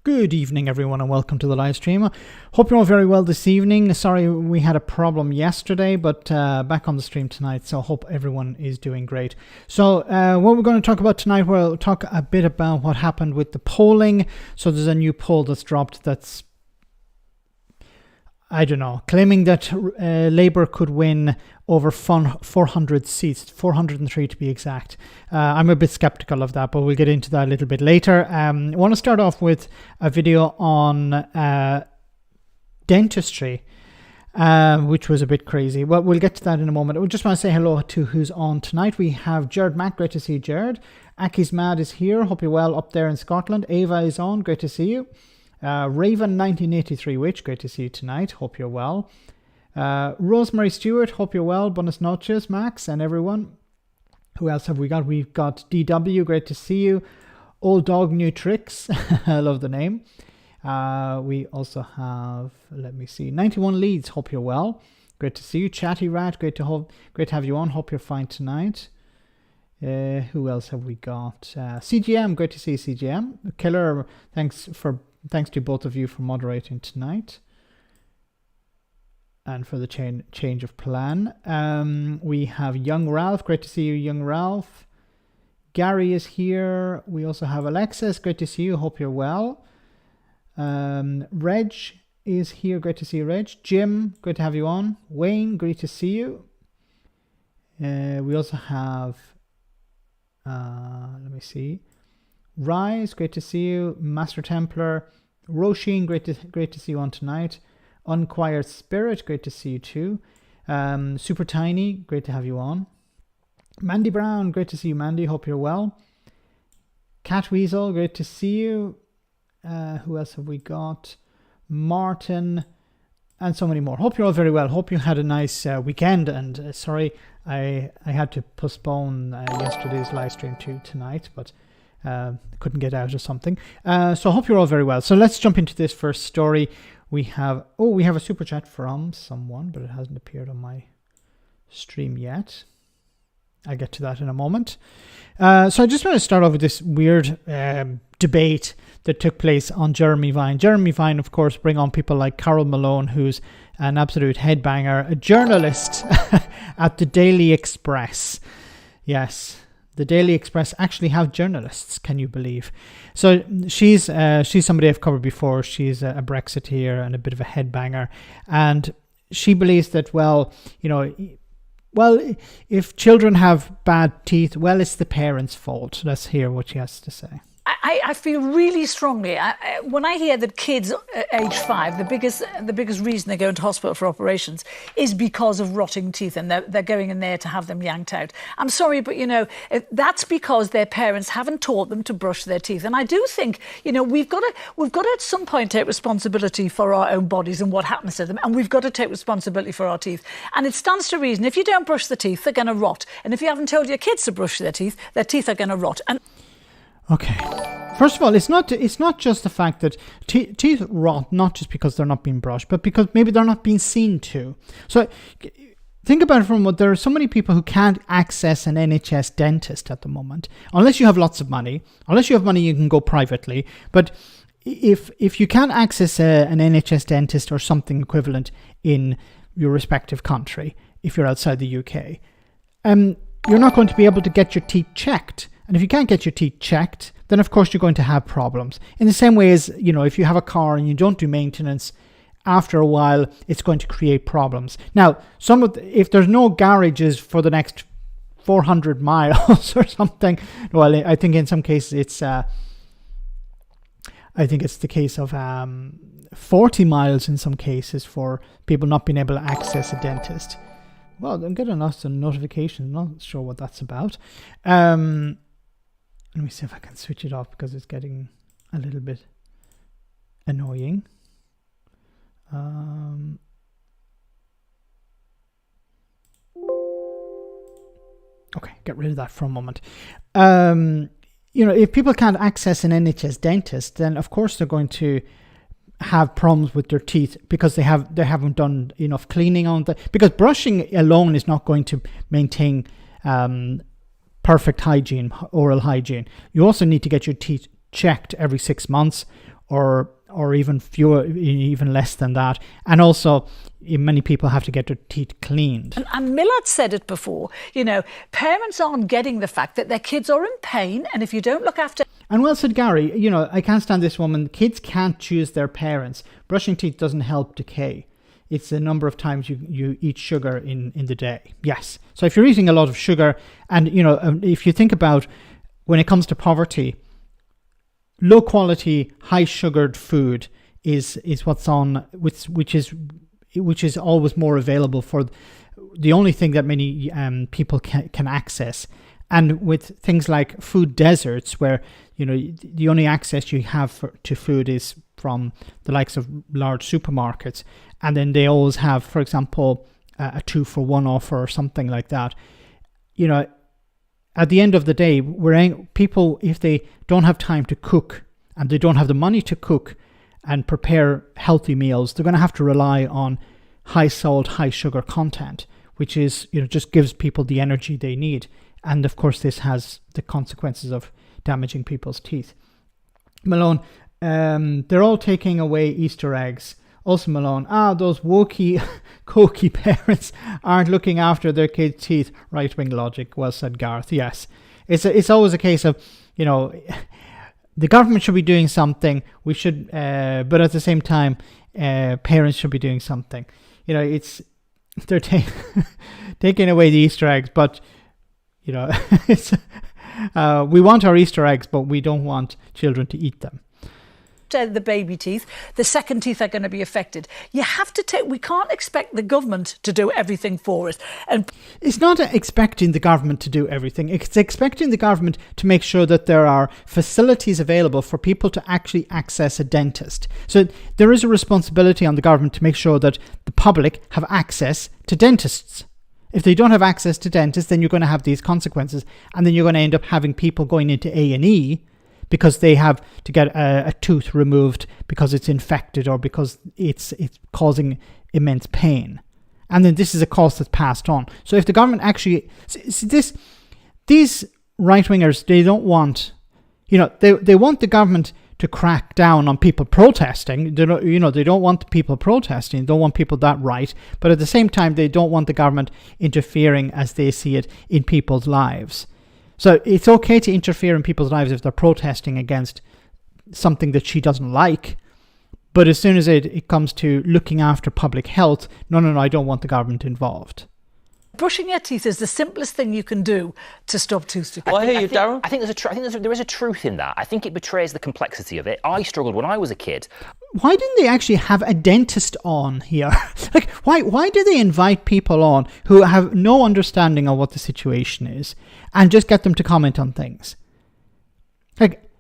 Good evening, everyone, and welcome to the live stream. Hope you're all very well this evening. Sorry we had a problem yesterday, but back on the stream tonight, so hope everyone is doing great. So what we're going to talk about tonight, we'll talk a bit about what happened with the polling. So there's a new poll that's dropped that's, I don't know, claiming that Labour could win over 400 seats, 403 to be exact. I'm a bit skeptical of that, but we'll get into that a little bit later. I want to start off with a video on dentistry, which was a bit crazy. Well, we'll get to that in a moment. I just want to say hello to who's on tonight. We have Jared Mack, great to see you, Jared. Aki's Mad is here, hope you're well up there in Scotland. Ava is on, great to see you. Raven 1983 Witch, great to see you tonight, hope you're well. Rosemary Stewart, hope you're well. Buenas noches, Max, and everyone. Who else have we got? We've got DW, great to see you. Old Dog New Tricks, I love the name. We also have, let me see, 91 Leads, hope you're well. Great to see you. Chatty Rat, great to have you on, hope you're fine tonight. Who else have we got? CGM, great to see you, CGM. Killer, thanks to both of you for moderating tonight and for the change of plan. We have Young Ralph, great to see you, Young Ralph. Gary is here. We also have Alexis, great to see you, hope you're well. Reg is here, great to see you, Reg. Jim, great to have you on. Wayne, great to see you. We also have, let me see, Rise, great to see you. Master Templar, Roisin, great to see you on tonight. Unquiet Spirit, great to see you too. Super Tiny, great to have you on. Mandy Brown, great to see you, Mandy, hope you're well. Cat Weasel, great to see you. Who else have we got? Martin, and so many more. Hope you're all very well. Hope you had a nice weekend, and sorry I had to postpone yesterday's live stream to tonight, but couldn't get out or something. So I hope you're all very well. So let's jump into this first story. We have a super chat from someone, but it hasn't appeared on my stream yet. I'll get to that in a moment. So I just want to start off with this weird debate that took place on Jeremy Vine. Jeremy Vine, of course, bring on people like Carol Malone, who's an absolute headbanger, a journalist at the Daily Express. Yes. The Daily Express actually have journalists, can you believe? So she's somebody I've covered before. She's a Brexiteer and a bit of a headbanger. And she believes that, if children have bad teeth, well, it's the parents' fault. Let's hear what she has to say. I feel really strongly when I hear that kids age 5, the biggest reason they go into hospital for operations is because of rotting teeth, and they're going in there to have them yanked out. I'm sorry, but that's because their parents haven't taught them to brush their teeth. And I do think we've got to at some point take responsibility for our own bodies and what happens to them, and we've got to take responsibility for our teeth. And it stands to reason if you don't brush the teeth, they're going to rot, and if you haven't told your kids to brush their teeth are going to rot. And okay. First of all, it's not just the fact that teeth rot, not just because they're not being brushed, but because maybe they're not being seen to. So think about it from what there are so many people who can't access an NHS dentist at the moment, unless you have lots of money. Unless you have money, you can go privately. But if you can't access an NHS dentist or something equivalent in your respective country, if you're outside the UK, you're not going to be able to get your teeth checked. And if you can't get your teeth checked, then of course you're going to have problems. In the same way as, if you have a car and you don't do maintenance, after a while, it's going to create problems. Now, if there's no garages for the next 400 miles or something, well, I think in some cases it's the case of 40 miles in some cases for people not being able to access a dentist. Well, I'm getting lots of notifications. Not sure what that's about. Let me see if I can switch it off because it's getting a little bit annoying. Okay, get rid of that for a moment. If people can't access an NHS dentist, then of course they're going to have problems with their teeth because they haven't done enough cleaning on them. Because brushing alone is not going to maintain perfect hygiene, oral hygiene. You also need to get your teeth checked every 6 months or even fewer, even less than that. And also, many people have to get their teeth cleaned. And Millard said it before, you know, parents aren't getting the fact that their kids are in pain, and if you don't look after... And well said, Gary. You know, I can't stand this woman. Kids can't choose their parents. Brushing teeth doesn't help decay. It's the number of times you eat sugar in the day. Yes. So if you're eating a lot of sugar, and, you know, if you think about when it comes to poverty, low quality, high sugared food is what's on, which is always more available for the only thing that many people can access. And with things like food deserts, where, you know, the only access you have to food is from the likes of large supermarkets, and then they always have, for example, a 2-for-1 offer or something like that. You know, at the end of the day, people, if they don't have time to cook and they don't have the money to cook and prepare healthy meals, they're going to have to rely on high salt, high sugar content, which is, you know, just gives people the energy they need. And of course, this has the consequences of damaging people's teeth. Malone, they're all taking away Easter eggs. Also, Malone, those wokey, cokey parents aren't looking after their kids' teeth. Right-wing logic. Well said, Gareth. Yes. It's always a case of, you know, the government should be doing something. We should, but at the same time, parents should be doing something. You know, they're taking away the Easter eggs, but, you know, we want our Easter eggs, but we don't want children to eat them. The baby teeth, the second teeth are going to be affected. You have to we can't expect the government to do everything for us. And it's not expecting the government to do everything. It's expecting the government to make sure that there are facilities available for people to actually access a dentist. So there is a responsibility on the government to make sure that the public have access to dentists. If they don't have access to dentists, then you're going to have these consequences, and then you're going to end up having people going into A&E because they have to get a tooth removed because it's infected or because it's causing immense pain. And then this is a cost that's passed on. So if the government actually... These right-wingers, they don't want... You know, they want the government to crack down on people protesting. They don't want people protesting. They don't want people that right. But at the same time, they don't want the government interfering as they see it in people's lives. So it's okay to interfere in people's lives if they're protesting against something that she doesn't like. But as soon as it comes to looking after public health, no, I don't want the government involved. Brushing your teeth is the simplest thing you can do to stop tooth decay. Well, I hear you, Darryl. I think there is a truth in that. I think it betrays the complexity of it. I struggled when I was a kid. Why didn't they actually have a dentist on here? Like, why do they invite people on who have no understanding of what the situation is and just get them to comment on things? Like,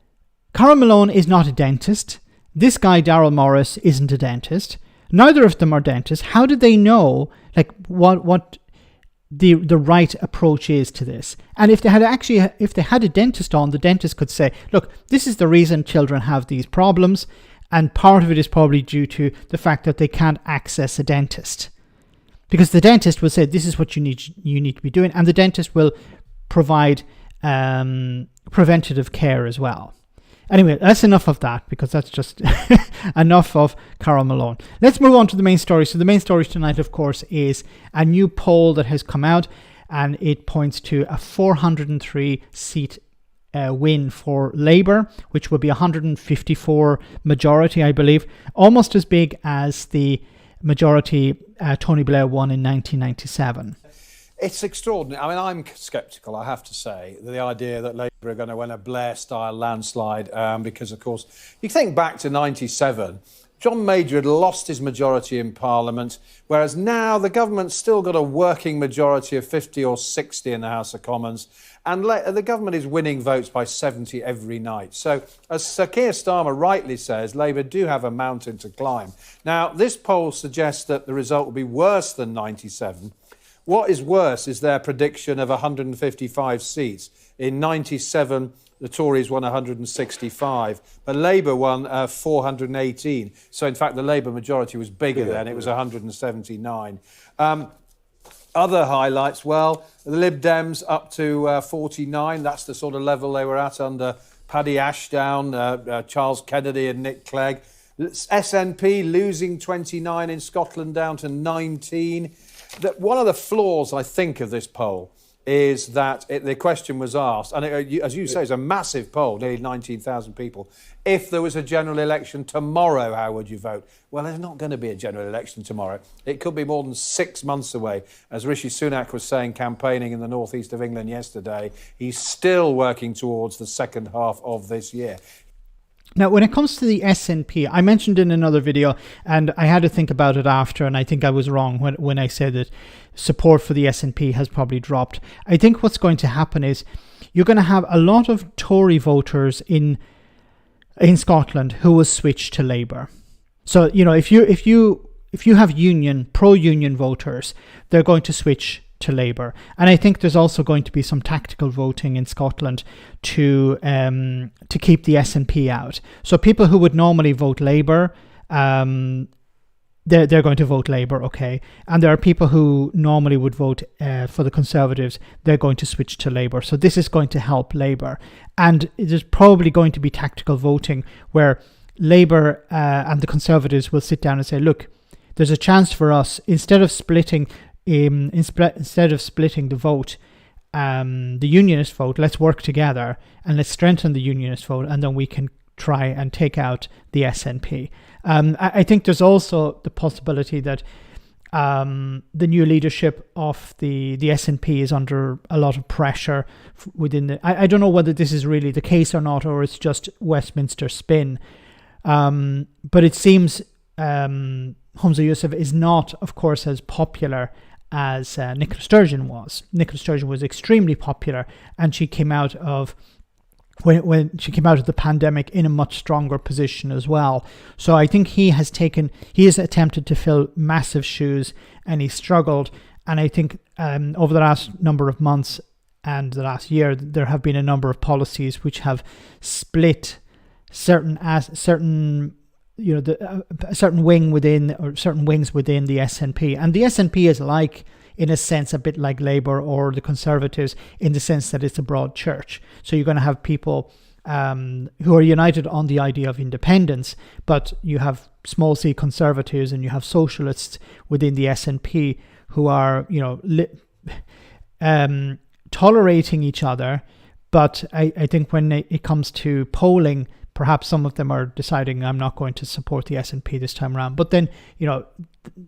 Cara Malone is not a dentist. This guy, Daryl Morris, isn't a dentist. Neither of them are dentists. How did they know, like, what the right approach is to this? And if they had a dentist on, the dentist could say, look, this is the reason children have these problems, and part of it is probably due to the fact that they can't access a dentist, because the dentist will say this is what you need to be doing, and the dentist will provide preventative care as well. Anyway, that's enough of that, because that's just enough of Cara Malone. Let's move on to the main story. So the main story tonight, of course, is a new poll that has come out, and it points to a 403-seat win for Labour, which will be 154 majority, I believe, almost as big as the majority Tony Blair won in 1997. It's extraordinary. I mean, I'm sceptical, I have to say, the idea that Labour are going to win a Blair-style landslide because, of course, you think back to 97, John Major had lost his majority in Parliament, whereas now the government's still got a working majority of 50 or 60 in the House of Commons, and the government is winning votes by 70 every night. So, as Sir Keir Starmer rightly says, Labour do have a mountain to climb. Now, this poll suggests that the result will be worse than 97. What is worse is their prediction of 155 seats. In 97, the Tories won 165, but Labour won 418. So, in fact, the Labour majority was bigger then. It was 179. Other highlights, well, the Lib Dems up to 49. That's the sort of level they were at under Paddy Ashdown, Charles Kennedy and Nick Clegg. SNP losing 29 in Scotland down to 19. One of the flaws, I think, of this poll is that the question was asked, and as you say, it's a massive poll, nearly 19,000 people. If there was a general election tomorrow, how would you vote? Well, there's not going to be a general election tomorrow. It could be more than 6 months away. As Rishi Sunak was saying, campaigning in the northeast of England yesterday, he's still working towards the second half of this year. Now, when it comes to the SNP, I mentioned in another video, and I had to think about it after, and I think I was wrong when I said that support for the SNP has probably dropped. I think what's going to happen is you're going to have a lot of Tory voters in Scotland who will switch to Labour. So, if you have pro-union voters, they're going to switch to Labour. And I think there's also going to be some tactical voting in Scotland to keep the SNP out. So people who would normally vote Labour, they're going to vote Labour, okay. And there are people who normally would vote for the Conservatives, they're going to switch to Labour. So this is going to help Labour. And there's probably going to be tactical voting where Labour and the Conservatives will sit down and say, look, there's a chance for us, instead of splitting the vote, the unionist vote, let's work together and let's strengthen the unionist vote, and then we can try and take out the SNP. I think there's also the possibility that the new leadership of the SNP is under a lot of pressure within the... I don't know whether this is really the case or not, or it's just Westminster spin. But it seems Humza Yousaf is not, of course, as popular as Nicola Sturgeon was. Nicola Sturgeon was extremely popular, and she came out of when she came out of the pandemic in a much stronger position as well. So I think he has attempted to fill massive shoes, and he struggled. And I think over the last number of months and the last year, there have been a number of policies which have split certain wing within, or certain wings within the SNP. And the SNP is like, in a sense, a bit like Labour or the Conservatives, in the sense that it's a broad church. So you're going to have people who are united on the idea of independence, but you have small c Conservatives and you have socialists within the SNP who are, tolerating each other. But I think when it comes to polling, perhaps some of them are deciding, I'm not going to support the SNP this time around. But then,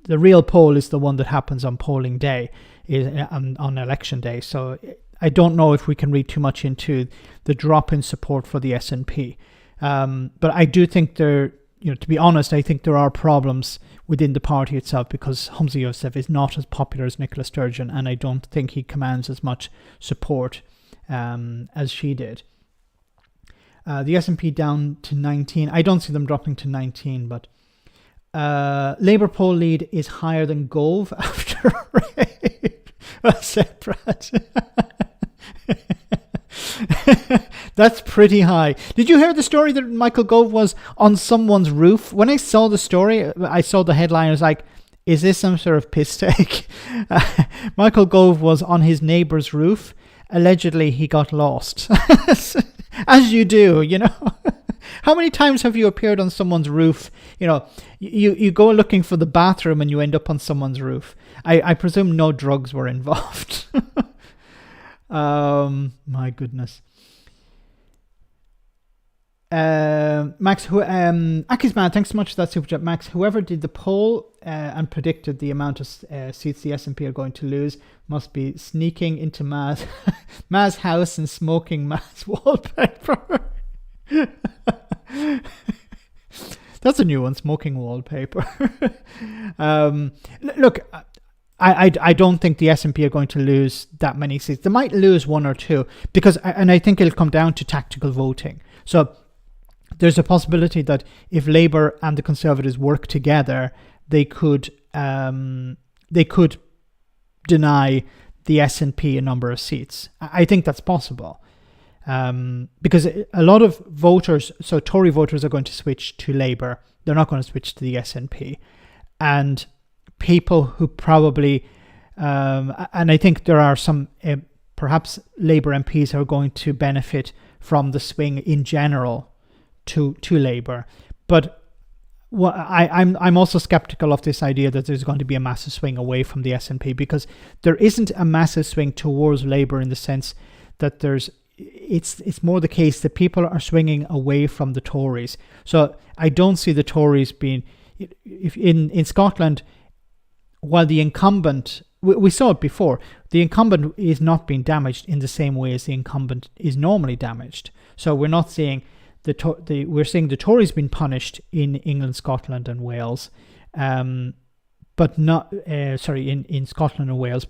the real poll is the one that happens on polling day, on election day. So I don't know if we can read too much into the drop in support for the SNP. But I do think to be honest, I think there are problems within the party itself, because Humza Yousaf is not as popular as Nicola Sturgeon, and I don't think he commands as much support as she did. The SNP down to 19. I don't see them dropping to 19, but Labour poll lead is higher than Gove after rape. Separate. That's pretty high. Did you hear the story that Michael Gove was on someone's roof? When I saw the story, I saw the headline. I was like, is this some sort of piss take? Michael Gove was on his neighbour's roof. Allegedly, he got lost. As you do, How many times have you appeared on someone's roof? You go looking for the bathroom and you end up on someone's roof. I presume no drugs were involved. My goodness. Max, Akisman, thanks so much for that super chat. Max, whoever did the poll and predicted the amount of seats the SNP are going to lose must be sneaking into Ma's house and smoking Ma's wallpaper. That's a new one, smoking wallpaper. Look, I don't think the SNP are going to lose that many seats. They might lose one or two, and I think it'll come down to tactical voting. So there's a possibility that if Labour and the Conservatives work together, they could deny the SNP a number of seats. I think that's possible. Because a lot of voters, so Tory voters, are going to switch to Labour. They're not going to switch to the SNP. And people who probably, and I think there are some perhaps Labour MPs are going to benefit from the swing in general to Labour. But I'm also skeptical of this idea that there's going to be a massive swing away from the SNP, because there isn't a massive swing towards Labour in the sense that it's more the case that people are swinging away from the Tories. So I don't see the Tories being, if in Scotland, while the incumbent, we saw it before, the incumbent is not being damaged in the same way as the incumbent is normally damaged. So we're not seeing we're seeing the Tories being punished in England, Scotland, and Wales, but not in Scotland and Wales,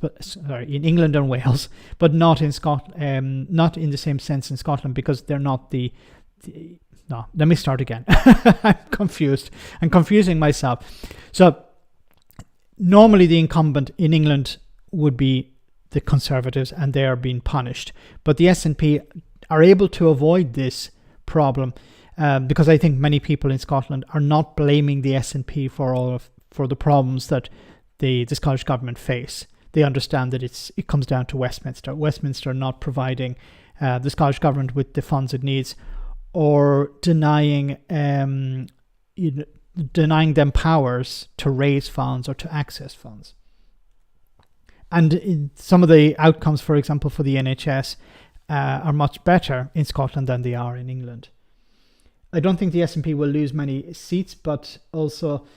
in England and Wales, but not in not in the same sense in Scotland, because they're not no. Let me start again. I'm confused. I'm confusing myself. So normally the incumbent in England would be the Conservatives, and they are being punished, but the SNP are able to avoid this problem because I think many people in Scotland are not blaming the SNP for the problems that the Scottish government face. They understand that it comes down to Westminster not providing the Scottish government with the funds it needs, or denying them powers to raise funds or to access funds. And some of the outcomes, for example, for the NHS are much better in Scotland than they are in England. I don't think the SNP will lose many seats, but also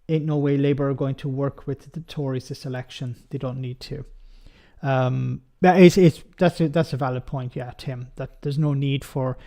ain't no way Labour are going to work with the Tories this election. They don't need to. That's a valid point, yeah, Tim, that there's no need for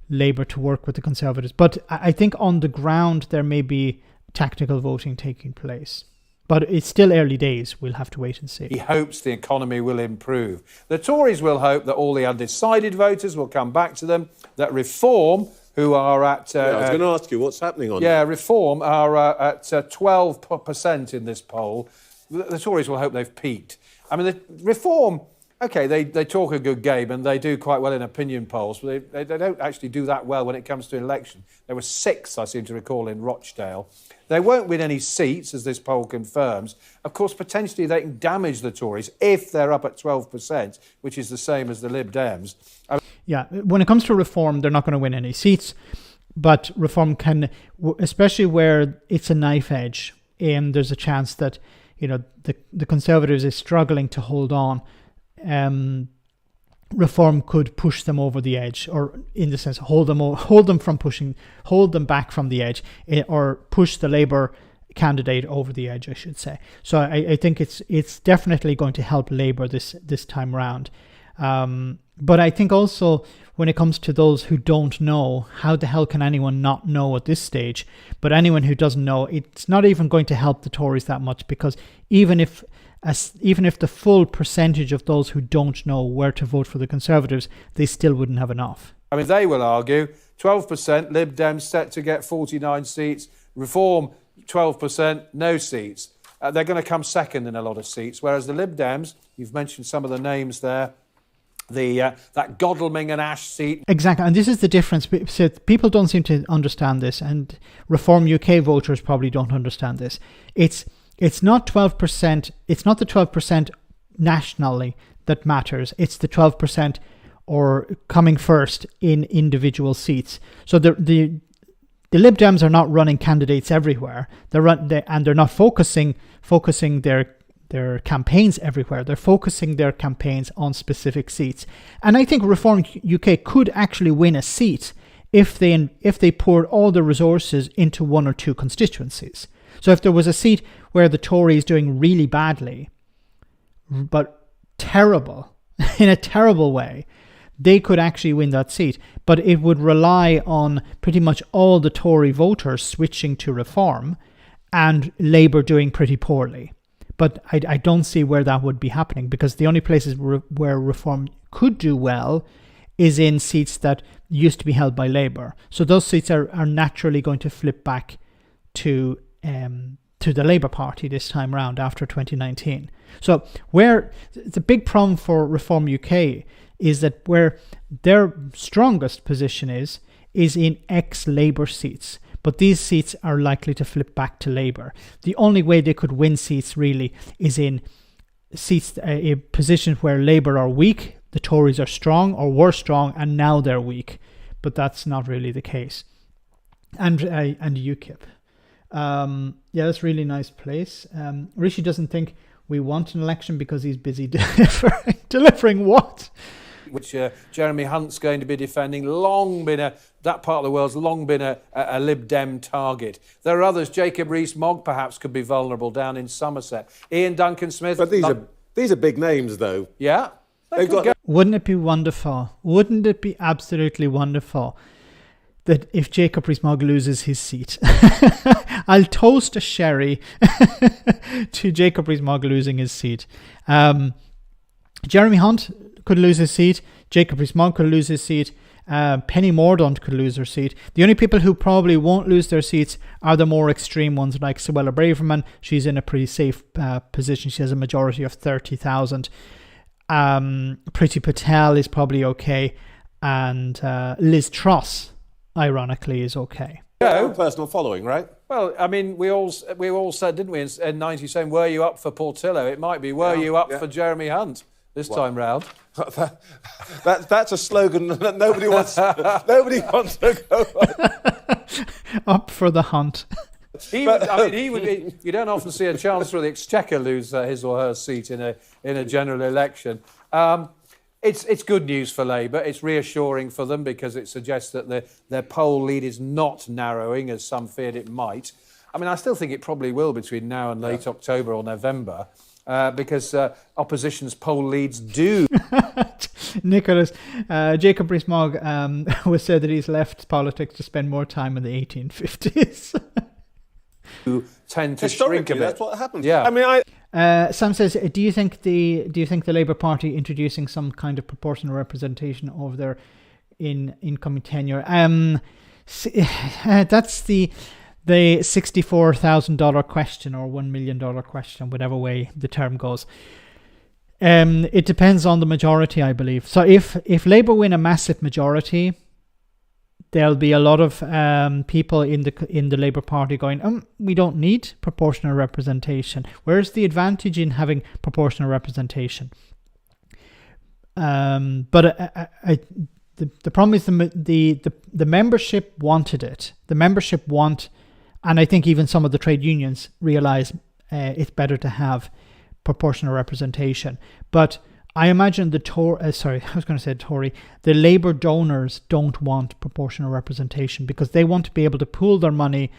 Labour to work with the Conservatives. But I think on the ground there may be tactical voting taking place. But it's still early days. We'll have to wait and see. He hopes the economy will improve. The Tories will hope that all the undecided voters will come back to them, that Reform, who are at... I was going to ask you, what's happening on that? Reform are at 12% in this poll. The Tories will hope they've peaked. I mean, the Reform... OK, they talk a good game and they do quite well in opinion polls, but they don't actually do that well when it comes to election. There were 6, I seem to recall, in Rochdale. They won't win any seats, as this poll confirms. Of course, potentially they can damage the Tories if they're up at 12%, which is the same as the Lib Dems. When it comes to Reform, they're not going to win any seats, but Reform can, especially where it's a knife edge, there's a chance that the Conservatives is struggling to hold on. Reform could push them over the edge, or in the sense hold them back from the edge, or push the Labour candidate over the edge, I should say. So I think it's definitely going to help Labour this time round. But I think also when it comes to those who don't know, how the hell can anyone not know at this stage? But anyone who doesn't know, it's not even going to help the Tories that much, because even if the full percentage of those who don't know where to vote for the Conservatives, they still wouldn't have enough. I mean, they will argue 12%, Lib Dems set to get 49 seats, Reform 12%, no seats. They're going to come second in a lot of seats, whereas the Lib Dems, you've mentioned some of the names there, that Godalming and Ash seat. Exactly, and this is the difference. So people don't seem to understand this, and Reform UK voters probably don't understand this. It's not 12%. It's not the 12% nationally that matters. It's the 12% or coming first in individual seats. So the Lib Dems are not running candidates everywhere. They're not focusing their campaigns everywhere. They're focusing their campaigns on specific seats. And I think Reform UK could actually win a seat if they poured all their resources into one or two constituencies. So if there was a seat where the Tories doing really badly, but terrible, in a terrible way, they could actually win that seat. But it would rely on pretty much all the Tory voters switching to Reform and Labour doing pretty poorly. But I don't see where that would be happening, because the only places where Reform could do well is in seats that used to be held by Labour. So those seats are naturally going to flip back to the Labour Party this time round after 2019. So where the big problem for Reform UK is that where their strongest position is in ex-Labour seats. But these seats are likely to flip back to Labour. The only way they could win seats really is in seats, positions where Labour are weak, the Tories are strong or were strong and now they're weak, but that's not really the case. And UKIP. Yeah, that's a really nice place. Rishi doesn't think we want an election because he's busy delivering what? Which Jeremy Hunt's going to be defending. That part of the world's long been a Lib Dem target. There are others. Jacob Rees-Mogg perhaps could be vulnerable down in Somerset. Ian Duncan Smith. But these are big names, though. Yeah. Wouldn't it be wonderful? Wouldn't it be absolutely wonderful that if Jacob Rees-Mogg loses his seat, I'll toast a sherry to Jacob Rees-Mogg losing his seat. Jeremy Hunt could lose his seat. Jacob Rees-Mogg could lose his seat. Penny Mordaunt could lose her seat. The only people who probably won't lose their seats are the more extreme ones, like Suella Braverman. She's in a pretty safe position. She has a majority of 30,000. Priti Patel is probably okay. And Liz Truss, ironically, is okay. Personal following, right? Well, I mean, we all said, didn't we, in 97, were you up for Portillo? It might be, were you up for Jeremy Hunt this time round? That's a slogan that nobody wants to go on. Up for the hunt. He would be, you don't often see a Chancellor of the Exchequer lose his or her seat in a general election. It's good news for Labour. It's reassuring for them because it suggests that their poll lead is not narrowing as some feared it might. I mean, I still think it probably will between now and late October or November because opposition's poll leads do. Nicholas, Jacob Rees-Mogg was said that he's left politics to spend more time in the 1850s. Who tend to shrink a bit. That's what happens. Yeah. I mean, Sam says, do you think the Labour Party introducing some kind of proportional representation of their incoming tenure? That's the $64,000 question or $1 million question, whatever way the term goes. It depends on the majority, I believe. So if Labour win a massive majority, there'll be a lot of people in the Labour Party going, we don't need proportional representation. Where's the advantage in having proportional representation? But the problem is the membership wanted it. The membership and I think even some of the trade unions realise it's better to have proportional representation. But I imagine the Labour donors don't want proportional representation because they want to be able to pool their money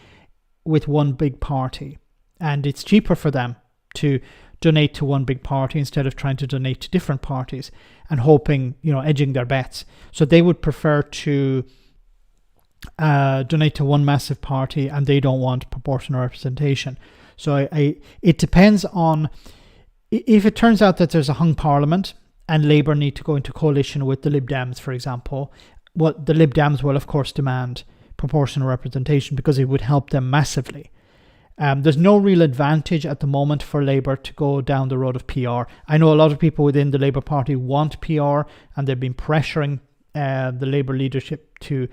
with one big party. And it's cheaper for them to donate to one big party instead of trying to donate to different parties and hoping, edging their bets. So they would prefer to donate to one massive party and they don't want proportional representation. So it depends on... If it turns out that there's a hung parliament and Labour need to go into coalition with the Lib Dems, for example, what the Lib Dems will, of course, demand proportional representation because it would help them massively. There's no real advantage at the moment for Labour to go down the road of PR. I know a lot of people within the Labour Party want PR and they've been pressuring the Labour leadership to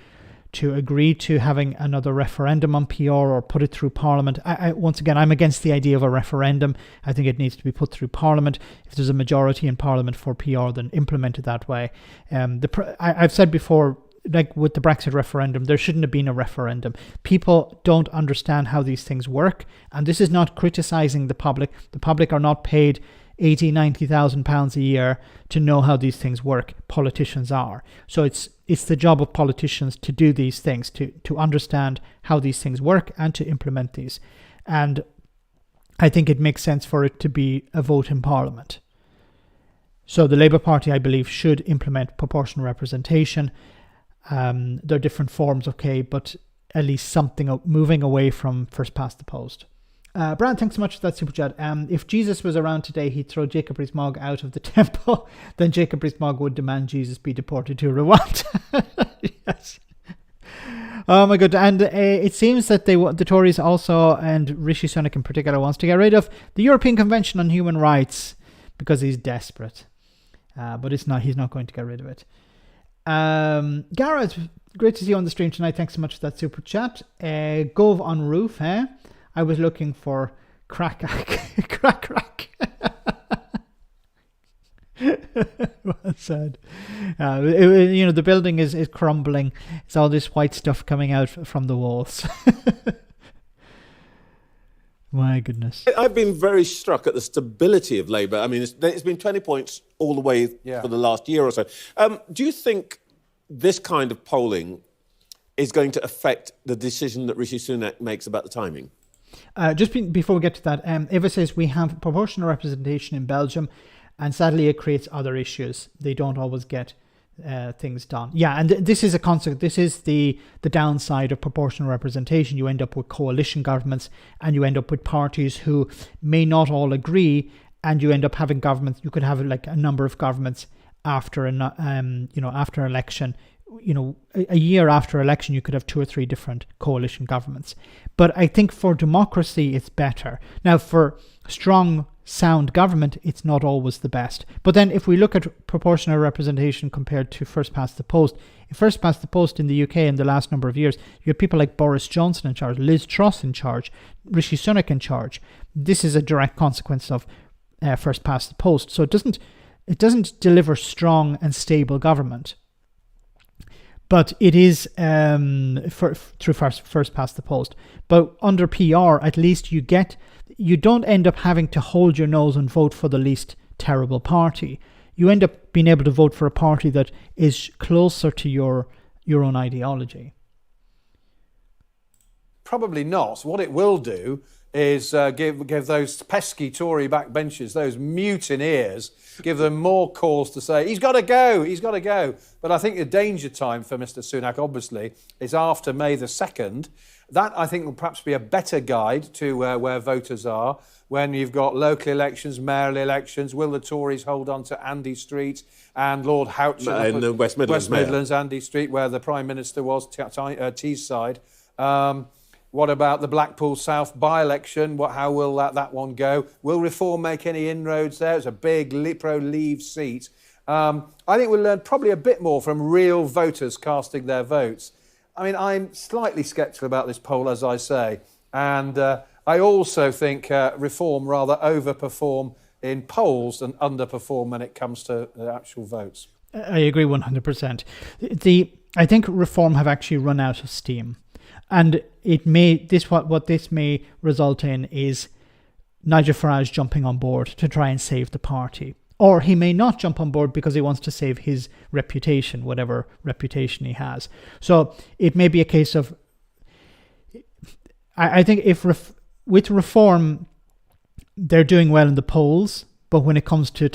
agree to having another referendum on PR or put it through Parliament. Once again, I'm against the idea of a referendum. I think it needs to be put through Parliament. If there's a majority in Parliament for PR, then implement it that way. I've said before, like with the Brexit referendum, there shouldn't have been a referendum. People don't understand how these things work. And this is not criticising the public. The public are not paid £80,000-90,000 a year to know how these things work. Politicians are. So it's the job of politicians to do these things, to understand how these things work and to implement these. And I think it makes sense for it to be a vote in Parliament. So the Labour Party, I believe, should implement proportional representation. There are different forms, okay, but at least something moving away from first past the post. Brian, thanks so much for that super chat. If Jesus was around today, he'd throw Jacob Rees-Mogg out of the temple. Then Jacob Rees-Mogg would demand Jesus be deported to Rwanda. Yes. Oh my god! And it seems that the Tories also, and Rishi Sunak in particular, wants to get rid of the European Convention on Human Rights because he's desperate. But it's not. He's not going to get rid of it. Gara, it's great to see you on the stream tonight. Thanks so much for that super chat. Gov on roof, eh? I was looking for crack. Well said. The building is crumbling. It's all this white stuff coming out from the walls. My goodness. I've been very struck at the stability of Labour. I mean, it's been 20 points all the way for the last year or so. Do you think this kind of polling is going to affect the decision that Rishi Sunak makes about the timing? Before we get to that, Eva says we have proportional representation in Belgium, and sadly it creates other issues. They don't always get things done. Yeah, and this is a concept. This is the downside of proportional representation. You end up with coalition governments, and you end up with parties who may not all agree, and you end up having governments. You could have like a number of governments after after election. A year after election, you could have 2 or 3 different coalition governments. But I think for democracy, it's better. Now, for strong, sound government, it's not always the best. But then if we look at proportional representation compared to first past the post, first past the post in the UK in the last number of years, you have people like Boris Johnson in charge, Liz Truss in charge, Rishi Sunak in charge. This is a direct consequence of first past the post. So it doesn't deliver strong and stable government. But it is through first past the post. But under PR, at least you don't end up having to hold your nose and vote for the least terrible party. You end up being able to vote for a party that is closer to your own ideology. Probably not. What it will do is give those pesky Tory backbenchers, those mutineers, give them more cause to say, he's got to go. But I think the danger time for Mr Sunak, obviously, is after May the 2nd. That, I think, will perhaps be a better guide to where voters are when you've got local elections, mayoral elections. Will the Tories hold on to Andy Street and Lord Houchin? In the West Midlands, Andy Street, where the Prime Minister was, Teesside. What about the Blackpool South by-election? How will that one go? Will Reform make any inroads there? It's a big pro-Leave seat. I think we'll learn probably a bit more from real voters casting their votes. I mean, I'm slightly sceptical about this poll, as I say. And I also think Reform rather overperform in polls and underperform when it comes to the actual votes. I agree 100%. I think Reform have actually run out of steam. And what this may result in is Nigel Farage jumping on board to try and save the party. Or he may not jump on board because he wants to save his reputation, whatever reputation he has. So it may be a case of, I think with Reform, they're doing well in the polls, but when it comes to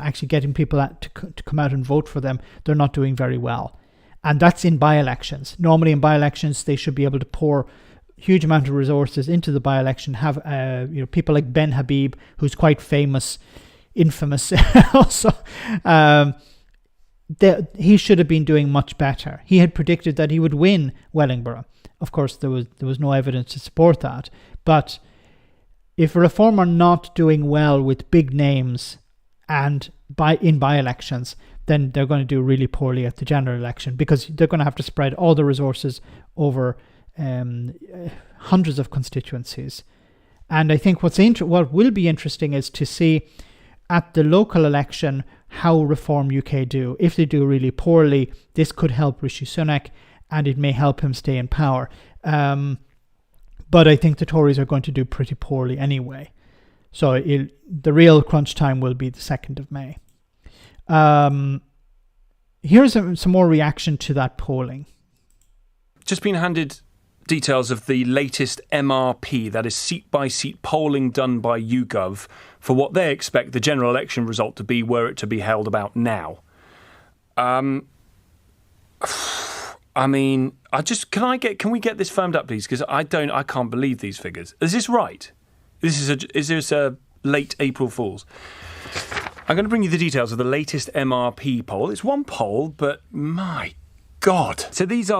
actually getting people to come out and vote for them, they're not doing very well. And that's in by-elections. Normally in by-elections, they should be able to pour huge amount of resources into the by-election, have people like Ben Habib, who's quite infamous also. He should have been doing much better. He had predicted that he would win Wellingborough. Of course, there was no evidence to support that. But if Reform are not doing well with big names and in by-elections, then they're going to do really poorly at the general election because they're going to have to spread all the resources over hundreds of constituencies. And I think what will be interesting is to see at the local election how Reform UK do. If they do really poorly, this could help Rishi Sunak and it may help him stay in power. But I think the Tories are going to do pretty poorly anyway. So the real crunch time will be the 2nd of May. Here's some more reaction to that polling. Just been handed details of the latest MRP, that is seat-by-seat polling done by YouGov, for what they expect the general election result to be were it to be held about now. I mean, can we get this firmed up, please? Because I can't believe these figures. Is this right? Is this a late April Fool's? I'm going to bring you the details of the latest MRP poll. It's one poll, but my God. So this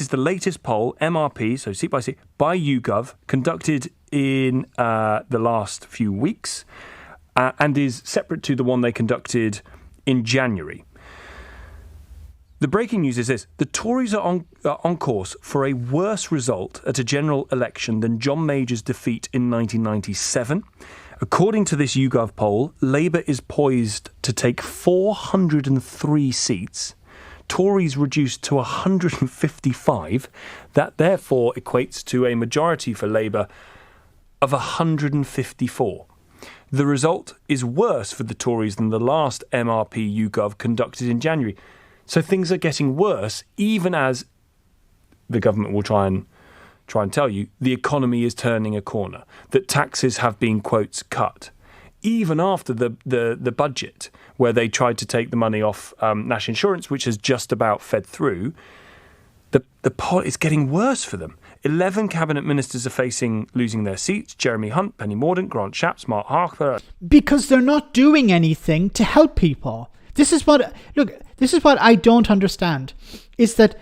is the latest poll, MRP, so seat by seat, by YouGov, conducted in the last few weeks, and is separate to the one they conducted in January. The breaking news is this: the Tories are on course for a worse result at a general election than John Major's defeat in 1997, According to this YouGov poll, Labour is poised to take 403 seats, Tories reduced to 155. That therefore equates to a majority for Labour of 154. The result is worse for the Tories than the last MRP YouGov conducted in January. So things are getting worse, even as the government will try and tell you the economy is turning a corner, that taxes have been, quotes, cut. Even after the budget, where they tried to take the money off national insurance, which has just about fed through, the pot is getting worse for them. 11 cabinet ministers are facing losing their seats. Jeremy Hunt, Penny Mordaunt, Grant Shapps, Mark Harper. Because they're not doing anything to help people. This is what I don't understand, is that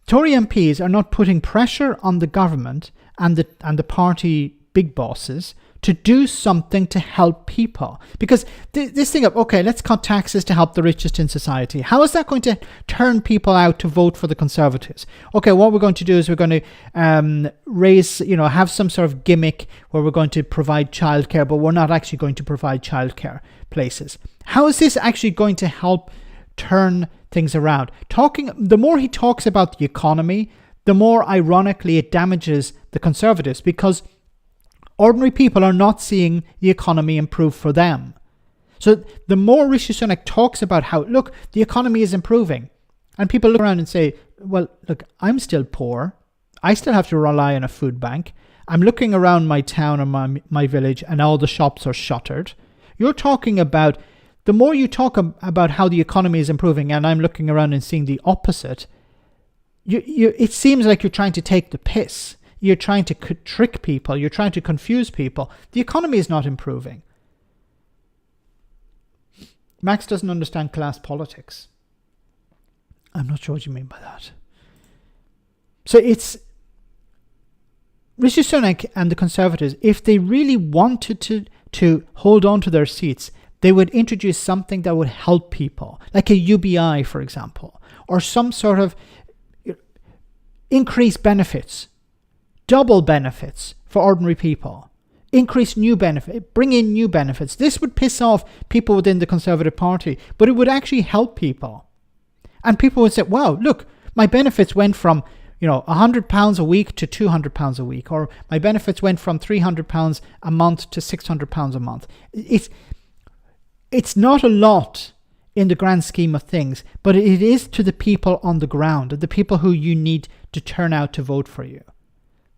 Tory MPs are not putting pressure on the government and the party big bosses to do something to help people. Because this thing of, okay, let's cut taxes to help the richest in society. How is that going to turn people out to vote for the Conservatives? Okay, what we're going to do is we're going to have some sort of gimmick where we're going to provide childcare, but we're not actually going to provide childcare places. How is this actually going to help turn things around? The more he talks about the economy, the more ironically it damages the Conservatives, because ordinary people are not seeing the economy improve for them. So the more Rishi Sunak talks about how, look, the economy is improving, and people look around and say, well, look, I'm still poor. I still have to rely on a food bank. I'm looking around my town or my village and all the shops are shuttered. You're talking about, the more you talk about how the economy is improving and I'm looking around and seeing the opposite, it seems like you're trying to take the piss. You're trying to trick people. You're trying to confuse people. The economy is not improving. Max doesn't understand class politics. I'm not sure what you mean by that. So it's Rishi Sunak and the Conservatives, if they really wanted to hold on to their seats, they would introduce something that would help people, like a UBI, for example, or some sort of increased benefits. Double benefits for ordinary people. Increase new benefit. Bring in new benefits. This would piss off people within the Conservative Party, but it would actually help people. And people would say, wow, look, my benefits went from £100 a week to £200 a week, or my benefits went from £300 a month to £600 a month. It's not a lot in the grand scheme of things, but it is to the people on the ground, the people who you need to turn out to vote for you.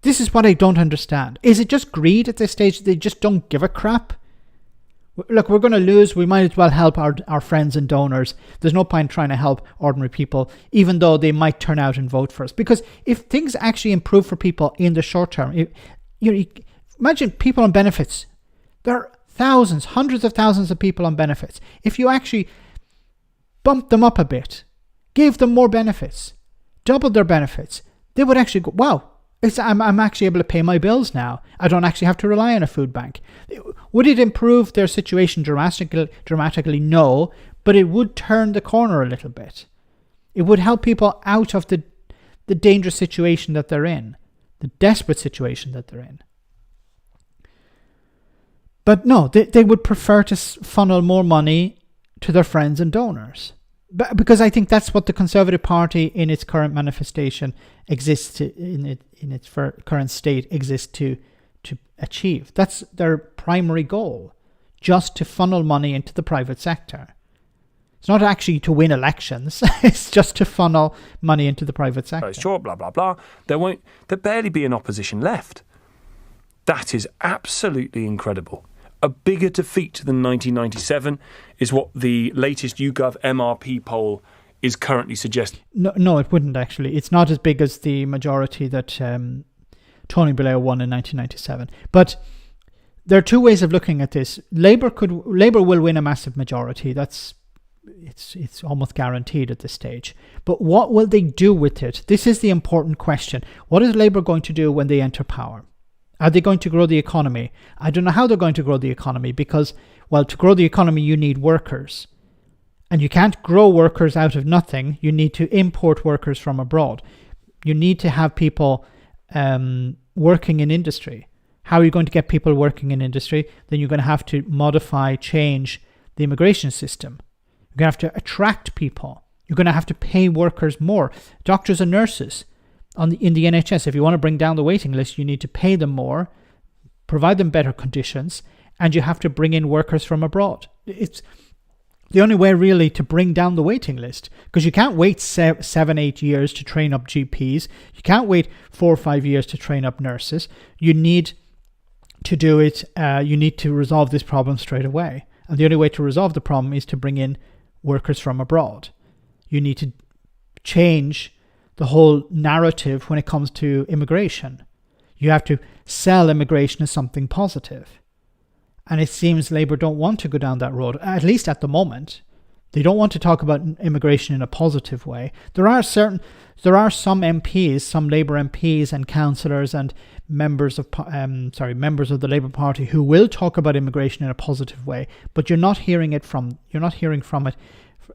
This is what I don't understand. Is it just greed at this stage? They just don't give a crap? Look, we're going to lose. We might as well help our friends and donors. There's no point trying to help ordinary people, even though they might turn out and vote for us. Because if things actually improve for people in the short term, imagine people on benefits. There are thousands, hundreds of thousands of people on benefits. If you actually bump them up a bit, gave them more benefits, doubled their benefits, they would actually go, wow, I'm actually able to pay my bills now. I don't actually have to rely on a food bank. Would it improve their situation dramatically? No, but it would turn the corner a little bit. It would help people out of the dangerous situation that they're in, the desperate situation that they're in. But no, they would prefer to funnel more money to their friends and donors. Because I think that's what the Conservative Party in its current manifestation exists to, in its current state exists to achieve. That's their primary goal, just to funnel money into the private sector. It's not actually to win elections. It's just to funnel money into the private sector. Short, blah, blah, blah. There'll barely be an opposition left. That is absolutely incredible. A bigger defeat than 1997 is what the latest YouGov MRP poll is currently suggesting. No, it wouldn't actually. It's not as big as the majority that Tony Blair won in 1997. But there are two ways of looking at this. Labour will win a massive majority. It's almost guaranteed at this stage. But what will they do with it? This is the important question. What is Labour going to do when they enter power? Are they going to grow the economy? I don't know how they're going to grow the economy because, well, to grow the economy, you need workers. And you can't grow workers out of nothing. You need to import workers from abroad. You need to have people working in industry. How are you going to get people working in industry? Then you're going to have to change the immigration system. You're going to have to attract people. You're going to have to pay workers more. Doctors and nurses in the NHS, if you want to bring down the waiting list, you need to pay them more, provide them better conditions, and you have to bring in workers from abroad. It's the only way really to bring down the waiting list, because you can't wait 7-8 years to train up GPs. You can't wait 4 or 5 years to train up nurses. You need to do it. You need to resolve this problem straight away. And the only way to resolve the problem is to bring in workers from abroad. You need to change the whole narrative when it comes to immigration. You have to sell immigration as something positive. And it seems Labour don't want to go down that road, at least at the moment. They don't want to talk about immigration in a positive way. There are some MPs, some Labour MPs and councillors and members of the Labour Party who will talk about immigration in a positive way, but you're not hearing from it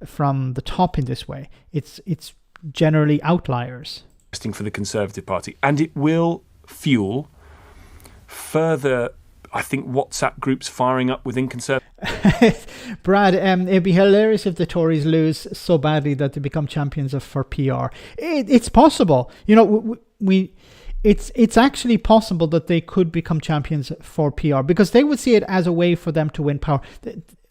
from the top in this way. It's generally outliers. Interesting for the Conservative Party, and it will fuel further, I think, WhatsApp groups firing up within Conservative. Brad, it'd be hilarious if the Tories lose so badly that they become champions for PR. It's possible. It's actually possible that they could become champions for PR, because they would see it as a way for them to win power.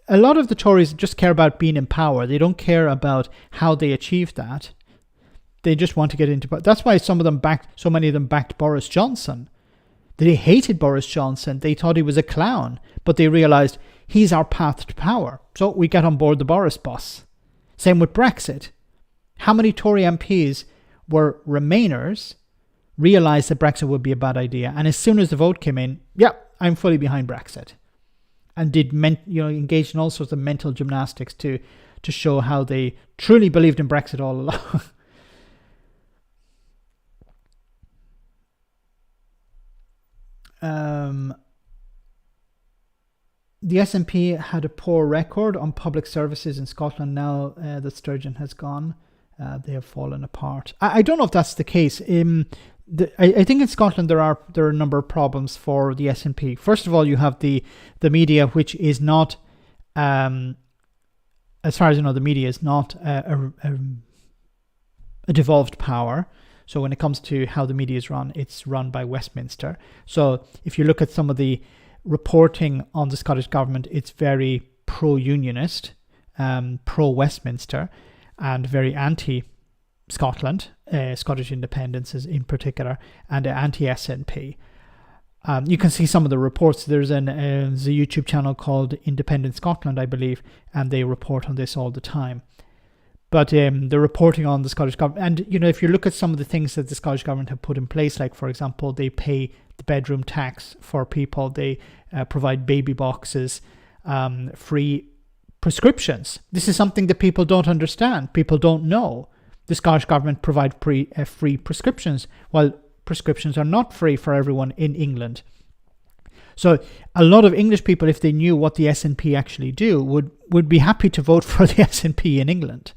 A lot of the Tories just care about being in power. They don't care about how they achieve that. They just want to get into power. That's why so many of them backed Boris Johnson. They hated Boris Johnson. They thought he was a clown, but they realised he's our path to power. So we get on board the Boris bus. Same with Brexit. How many Tory MPs were Remainers, realised that Brexit would be a bad idea, and as soon as the vote came in, I'm fully behind Brexit, and engaged in all sorts of mental gymnastics to show how they truly believed in Brexit all along. The SNP had a poor record on public services in Scotland. Now that Sturgeon has gone, they have fallen apart. I don't know if that's the case. I think in Scotland there are a number of problems for the SNP. First of all, you have the media, which is not, as far as I know, the media is not a devolved power. So when it comes to how the media is run, it's run by Westminster. So if you look at some of the reporting on the Scottish government, it's very pro-unionist, pro-Westminster, and very anti-Scotland, Scottish independence in particular, and anti-SNP. You can see some of the reports. There's a YouTube channel called Independent Scotland, I believe, and they report on this all the time. But the reporting on the Scottish government, and if you look at some of the things that the Scottish government have put in place, like for example, they pay the bedroom tax for people, they provide baby boxes, free prescriptions. This is something that people don't understand. People don't know. The Scottish government provide free prescriptions, while prescriptions are not free for everyone in England. So a lot of English people, if they knew what the SNP actually do, would be happy to vote for the SNP in England.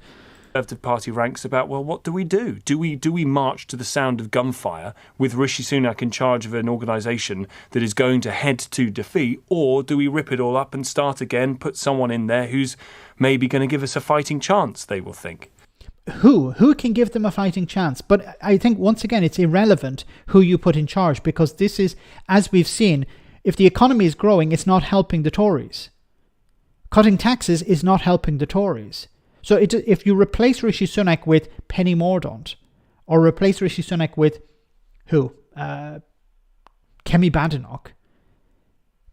Conservative Party ranks about, well, what do we do? Do we march to the sound of gunfire with Rishi Sunak in charge of an organisation that is going to head to defeat, or do we rip it all up and start again, put someone in there who's maybe going to give us a fighting chance, they will think? Who can give them a fighting chance? But I think, once again, it's irrelevant who you put in charge, because this is, as we've seen, if the economy is growing, it's not helping the Tories. Cutting taxes is not helping the Tories. So if you replace Rishi Sunak with Penny Mordaunt, or replace Rishi Sunak with who? Kemi Badenoch,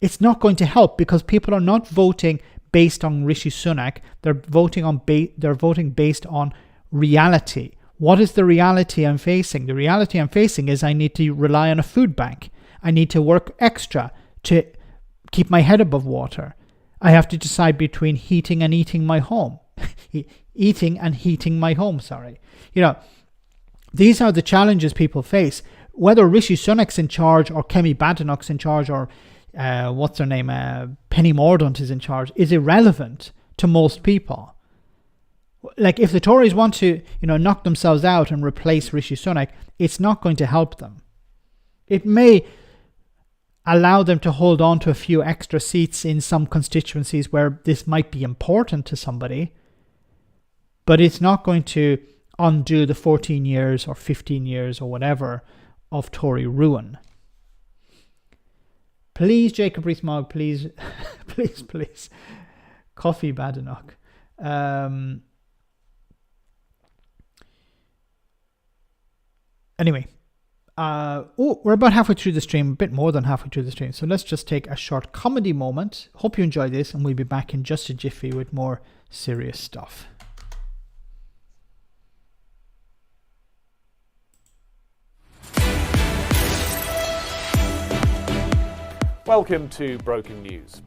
it's not going to help, because people are not voting based on Rishi Sunak. They're voting based on reality. What is the reality I'm facing? The reality I'm facing is I need to rely on a food bank. I need to work extra to keep my head above water. I have to decide between heating and eating my home. Eating and heating my home, sorry. These are the challenges people face. Whether Rishi Sunak's in charge, or Kemi Badenoch's in charge, or what's her name, Penny Mordaunt is in charge, is irrelevant to most people. Like, if the Tories want to, knock themselves out and replace Rishi Sunak, it's not going to help them. It may allow them to hold on to a few extra seats in some constituencies where this might be important to somebody, but it's not going to undo the 14 years or 15 years or whatever of Tory ruin. Please, Jacob Rees-Mogg, please, please. Coffee Badenoch. Anyway. We're about halfway through the stream, a bit more than halfway through the stream. So let's just take a short comedy moment. Hope you enjoy this, and we'll be back in just a jiffy with more serious stuff. Welcome to Broken News.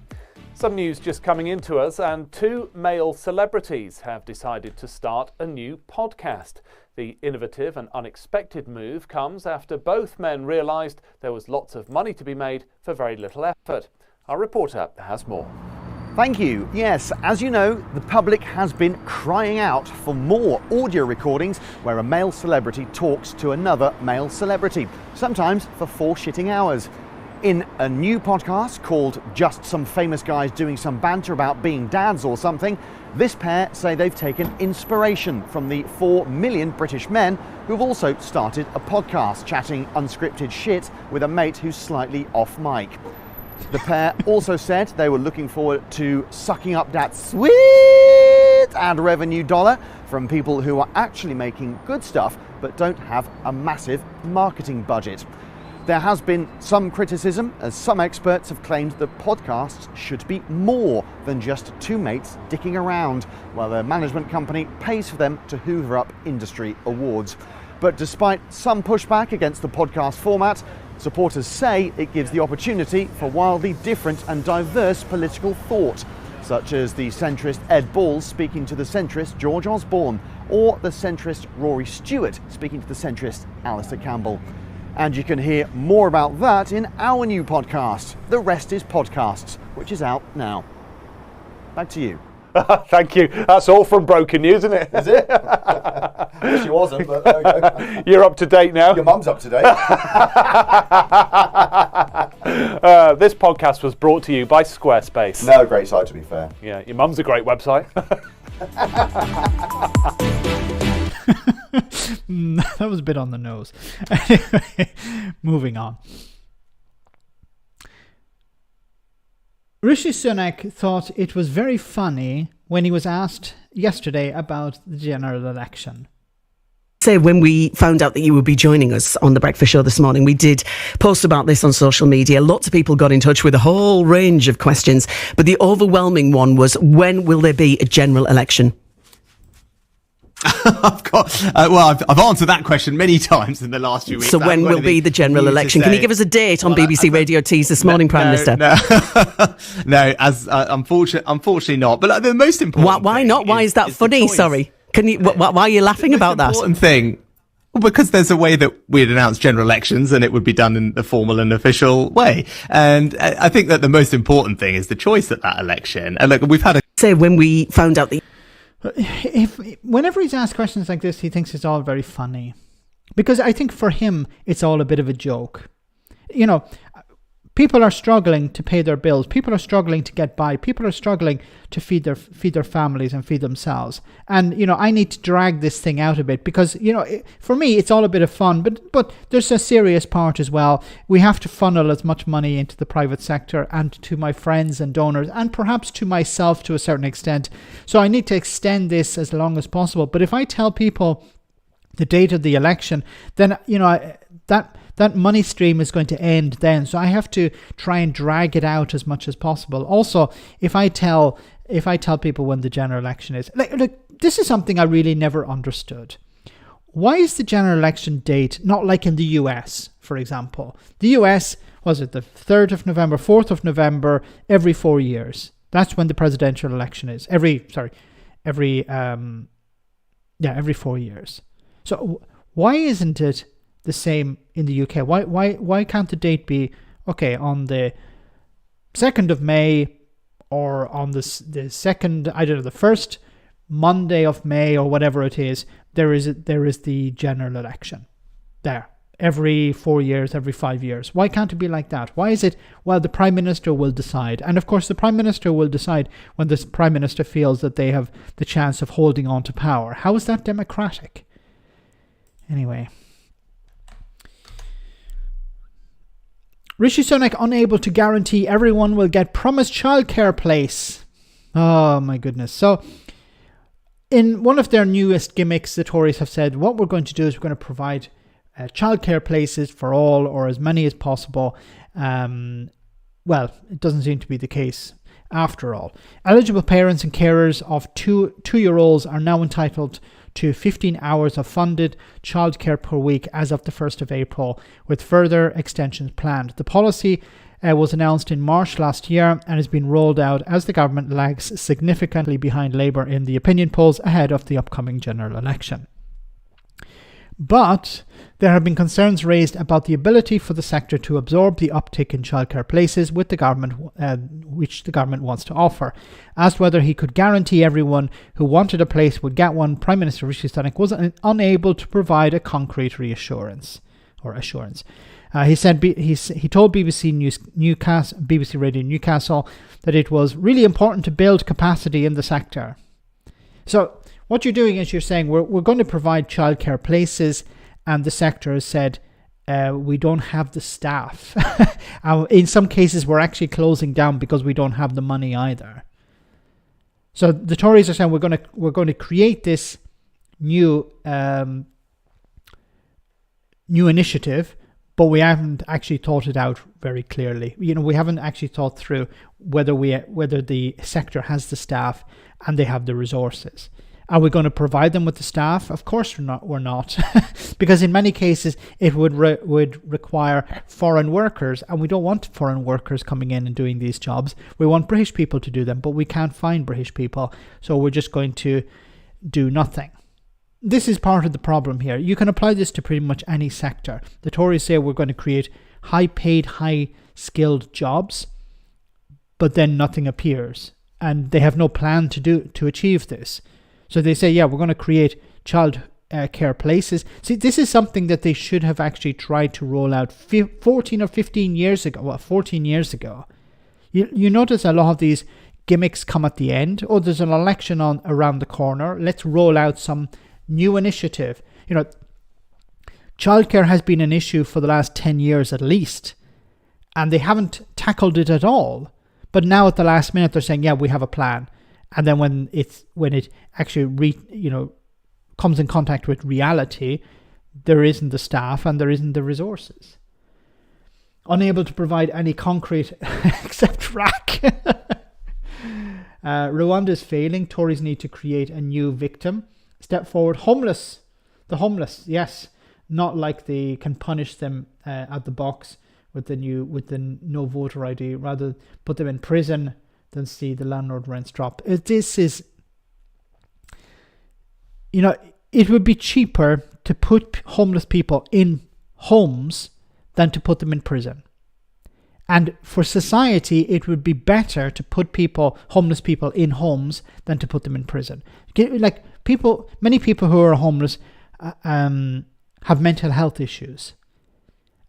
Some news just coming into us, and 2 male celebrities have decided to start a new podcast. The innovative and unexpected move comes after both men realised there was lots of money to be made for very little effort. Our reporter has more. Thank you. Yes, as you know, the public has been crying out for more audio recordings where a male celebrity talks to another male celebrity, sometimes for 4 shitting hours. In a new podcast called Just Some Famous Guys Doing Some Banter About Being Dads or Something, this pair say they've taken inspiration from the 4 million British men who've also started a podcast chatting unscripted shit with a mate who's slightly off mic. The pair also said they were looking forward to sucking up that sweet ad revenue dollar from people who are actually making good stuff but don't have a massive marketing budget. There has been some criticism, as some experts have claimed that podcasts should be more than just 2 mates dicking around, while their management company pays for them to hoover up industry awards. But despite some pushback against the podcast format, supporters say it gives the opportunity for wildly different and diverse political thought, such as the centrist Ed Balls speaking to the centrist George Osborne, or the centrist Rory Stewart speaking to the centrist Alistair Campbell. And you can hear more about that in our new podcast, The Rest is Podcasts, which is out now. Back to you. Thank you. That's all from Broken News, isn't it? Is it? Wish you wasn't, but there we go. You're up to date now. Your mum's up to date. This podcast was brought to you by Squarespace. No, great site to be fair. Yeah, your mum's a great website. That was a bit on the nose. Anyway, moving on. Rishi Sunak thought it was very funny when he was asked yesterday about the general election. Say when we found out that you would be joining us on the breakfast show this morning, we did post about this on social media. Lots of people got in touch with a whole range of questions, but the overwhelming one was, when will there be a general election? I've answered that question many times in the last few weeks. So when will be the general election? Can you give us a date on BBC Radio Tees this morning, Prime Minister? No, unfortunately not. But the most important why not? Why is that funny? Sorry. Can you? Why are you laughing about that? Important thing. Well, because there's a way that we'd announce general elections and it would be done in the formal and official way. And I think that the most important thing is the choice at that election. And look, we've had a... Say when we found out the... Whenever he's asked questions like this, he thinks it's all very funny. Because I think for him, it's all a bit of a joke. You know, people are struggling to pay their bills. People are struggling to get by. People are struggling to feed their families and feed themselves. And, you know, I need to drag this thing out a bit because, you know, for me, it's all a bit of fun. But there's a serious part as well. We have to funnel as much money into the private sector and to my friends and donors and perhaps to myself to a certain extent. So I need to extend this as long as possible. But if I tell people the date of the election, then, you know, that money stream is going to end then. So I have to try and drag it out as much as possible. Also, if I tell people when the general election is, like this is something I really never understood. Why is the general election date not like in the US, for example? The US, was it the 3rd of November, 4th of November, every 4 years? That's when the presidential election is. Every 4 years. So why isn't it the same in the UK? Why can't the date be on the 2nd of May or on the second, I don't know, the first Monday of May or whatever it is, there is the general election. There. every 4 years, every 5 years? Why can't it be like that? Why is it, well, the Prime Minister will decide? And of course, the Prime Minister will decide when the Prime Minister feels that they have the chance of holding on to power. How is that democratic? Anyway. Rishi Sunak unable to guarantee everyone will get promised childcare place. Oh my goodness. So, in one of their newest gimmicks, the Tories have said, what we're going to do is we're going to provide childcare places for all, or as many as possible. Well, it doesn't seem to be the case after all. Eligible parents and carers of two-year-olds are now entitled to 15 hours of funded childcare per week as of the 1st of April, with further extensions planned. The policy was announced in March last year and has been rolled out as the government lags significantly behind Labour in the opinion polls ahead of the upcoming general election. But there have been concerns raised about the ability for the sector to absorb the uptick in childcare places with the government, which the government wants to offer. Asked whether he could guarantee everyone who wanted a place would get one, Prime Minister Rishi Sunak was unable to provide a concrete assurance. He said he told BBC Radio Newcastle that it was really important to build capacity in the sector. So what you're doing is you're saying we're going to provide childcare places, and the sector has said we don't have the staff. In some cases, we're actually closing down because we don't have the money either. So the Tories are saying we're going to create this new initiative, but we haven't actually thought it out very clearly. We haven't actually thought through whether the sector has the staff and they have the resources. Are we going to provide them with the staff? Of course we're not. Because in many cases it would require foreign workers, and we don't want foreign workers coming in and doing these jobs. We want British people to do them, but we can't find British people, so we're just going to do nothing. This is part of the problem here. You can apply this to pretty much any sector. The Tories say we're going to create high-paid, high-skilled jobs, but then nothing appears, and they have no plan to achieve this. So they say, yeah, we're going to create child care places. See, this is something that they should have actually tried to roll out 14 or 15 years ago. Well, 14 years ago. You notice a lot of these gimmicks come at the end. Oh, there's an election around the corner. Let's roll out some new initiative. Childcare has been an issue for the last 10 years at least, and they haven't tackled it at all. But now at the last minute, they're saying, yeah, we have a plan. And then when it actually comes in contact with reality, there isn't the staff and there isn't the resources. Unable to provide any concrete except rack. Rwanda is failing. Tories need to create a new victim. Step forward. The homeless, yes. Not like they can punish them at the box with the no voter ID. Rather put them in prison than see the landlord rents drop. This is, it would be cheaper to put homeless people in homes than to put them in prison. And for society, it would be better to put homeless people in homes than to put them in prison. Like many people who are homeless have mental health issues.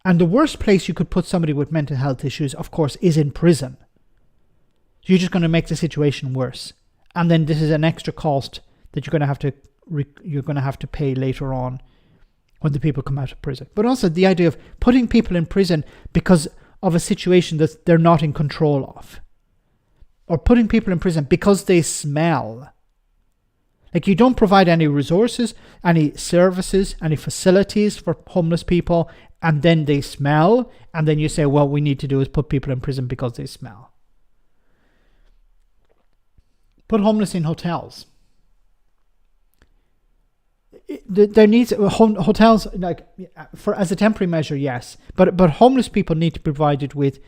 And the worst place you could put somebody with mental health issues, of course, is in prison. So you're just going to make the situation worse, and then this is an extra cost that you're going to have to pay later on when the people come out of prison. But also the idea of putting people in prison because of a situation that they're not in control of, or putting people in prison because they smell. Like, you don't provide any resources, any services, any facilities for homeless people, and then they smell, and then you say, well, what we need to do is put people in prison because they smell. Put homeless in hotels. There needs hotels, like, as a temporary measure, yes, but homeless people need to be provided with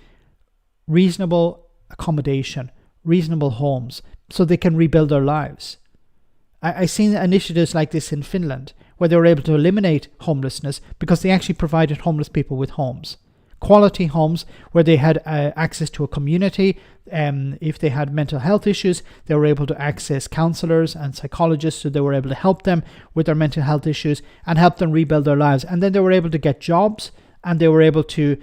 reasonable accommodation, reasonable homes, so they can rebuild their lives. I've seen initiatives like this in Finland, where they were able to eliminate homelessness because they actually provided homeless people with homes. quality homes where they had access to a community. If they had mental health issues, they were able to access counsellors and psychologists, so they were able to help them with their mental health issues and help them rebuild their lives. And then they were able to get jobs, and they were able to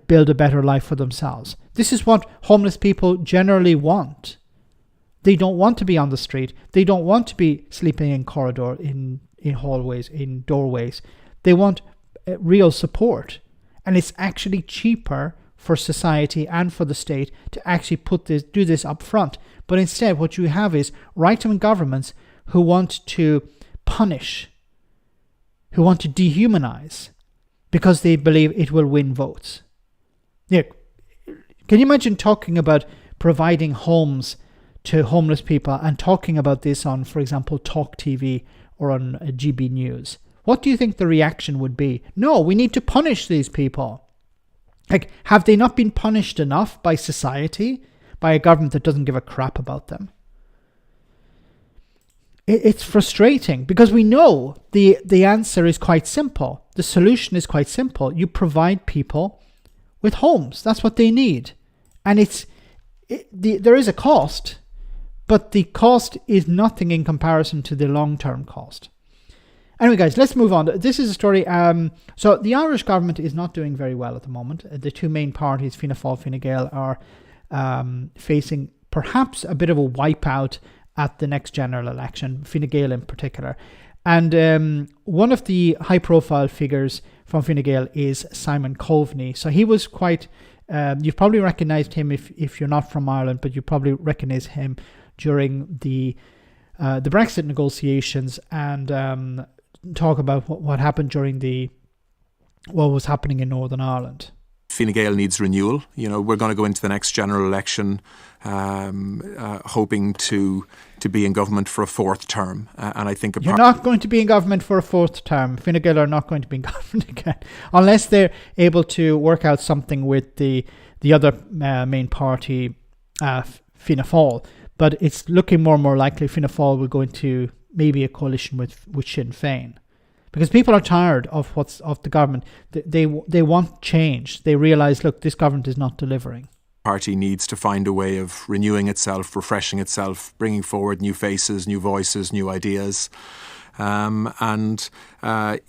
build a better life for themselves. This is what homeless people generally want. They don't want to be on the street. They don't want to be sleeping in corridors, in hallways, in doorways. They want real support. And it's actually cheaper for society and for the state to actually do this up front. But instead, what you have is right-wing governments who want to punish, who want to dehumanize, because they believe it will win votes. Yeah. Can you imagine talking about providing homes to homeless people and talking about this on, for example, Talk TV or on GB News? What do you think the reaction would be? No, we need to punish these people. Like, have they not been punished enough by society, by a government that doesn't give a crap about them? It's frustrating because we know the answer is quite simple. The solution is quite simple. You provide people with homes. That's what they need. And there is a cost, but the cost is nothing in comparison to the long-term cost. Anyway, guys, let's move on. This is a story. So the Irish government is not doing very well at the moment. The two main parties, Fianna Fáil, Fine Gael, are facing perhaps a bit of a wipeout at the next general election, Fine Gael in particular. And one of the high-profile figures from Fine Gael is Simon Coveney. So he was quite... you've probably recognised him if you're not from Ireland, but you probably recognise him during the Brexit negotiations and talk about what happened during what was happening in Northern Ireland. Fine Gael needs renewal. You know, we're going to go into the next general election hoping to be in government for a fourth term. And I think... You're not going to be in government for a fourth term. Fine Gael are not going to be in government again, unless they're able to work out something with the other main party, Fianna Fáil. But it's looking more and more likely Fianna Fáil will go into maybe a coalition with Sinn Féin. Because people are tired of the government. They want change. They realise, look, this government is not delivering. Party needs to find a way of renewing itself, refreshing itself, bringing forward new faces, new voices, new ideas. And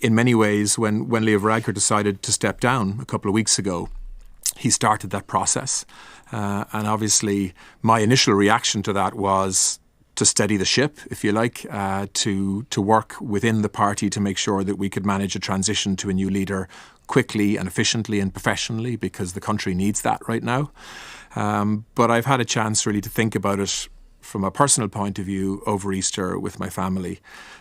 in many ways, when Leo Varadkar decided to step down a couple of weeks ago, he started that process. And obviously, my initial reaction to that was to steady the ship, if you like, to work within the party to make sure that we could manage a transition to a new leader quickly and efficiently and professionally, because the country needs that right now. But I've had a chance really to think about it from a personal point of view over Easter with my family.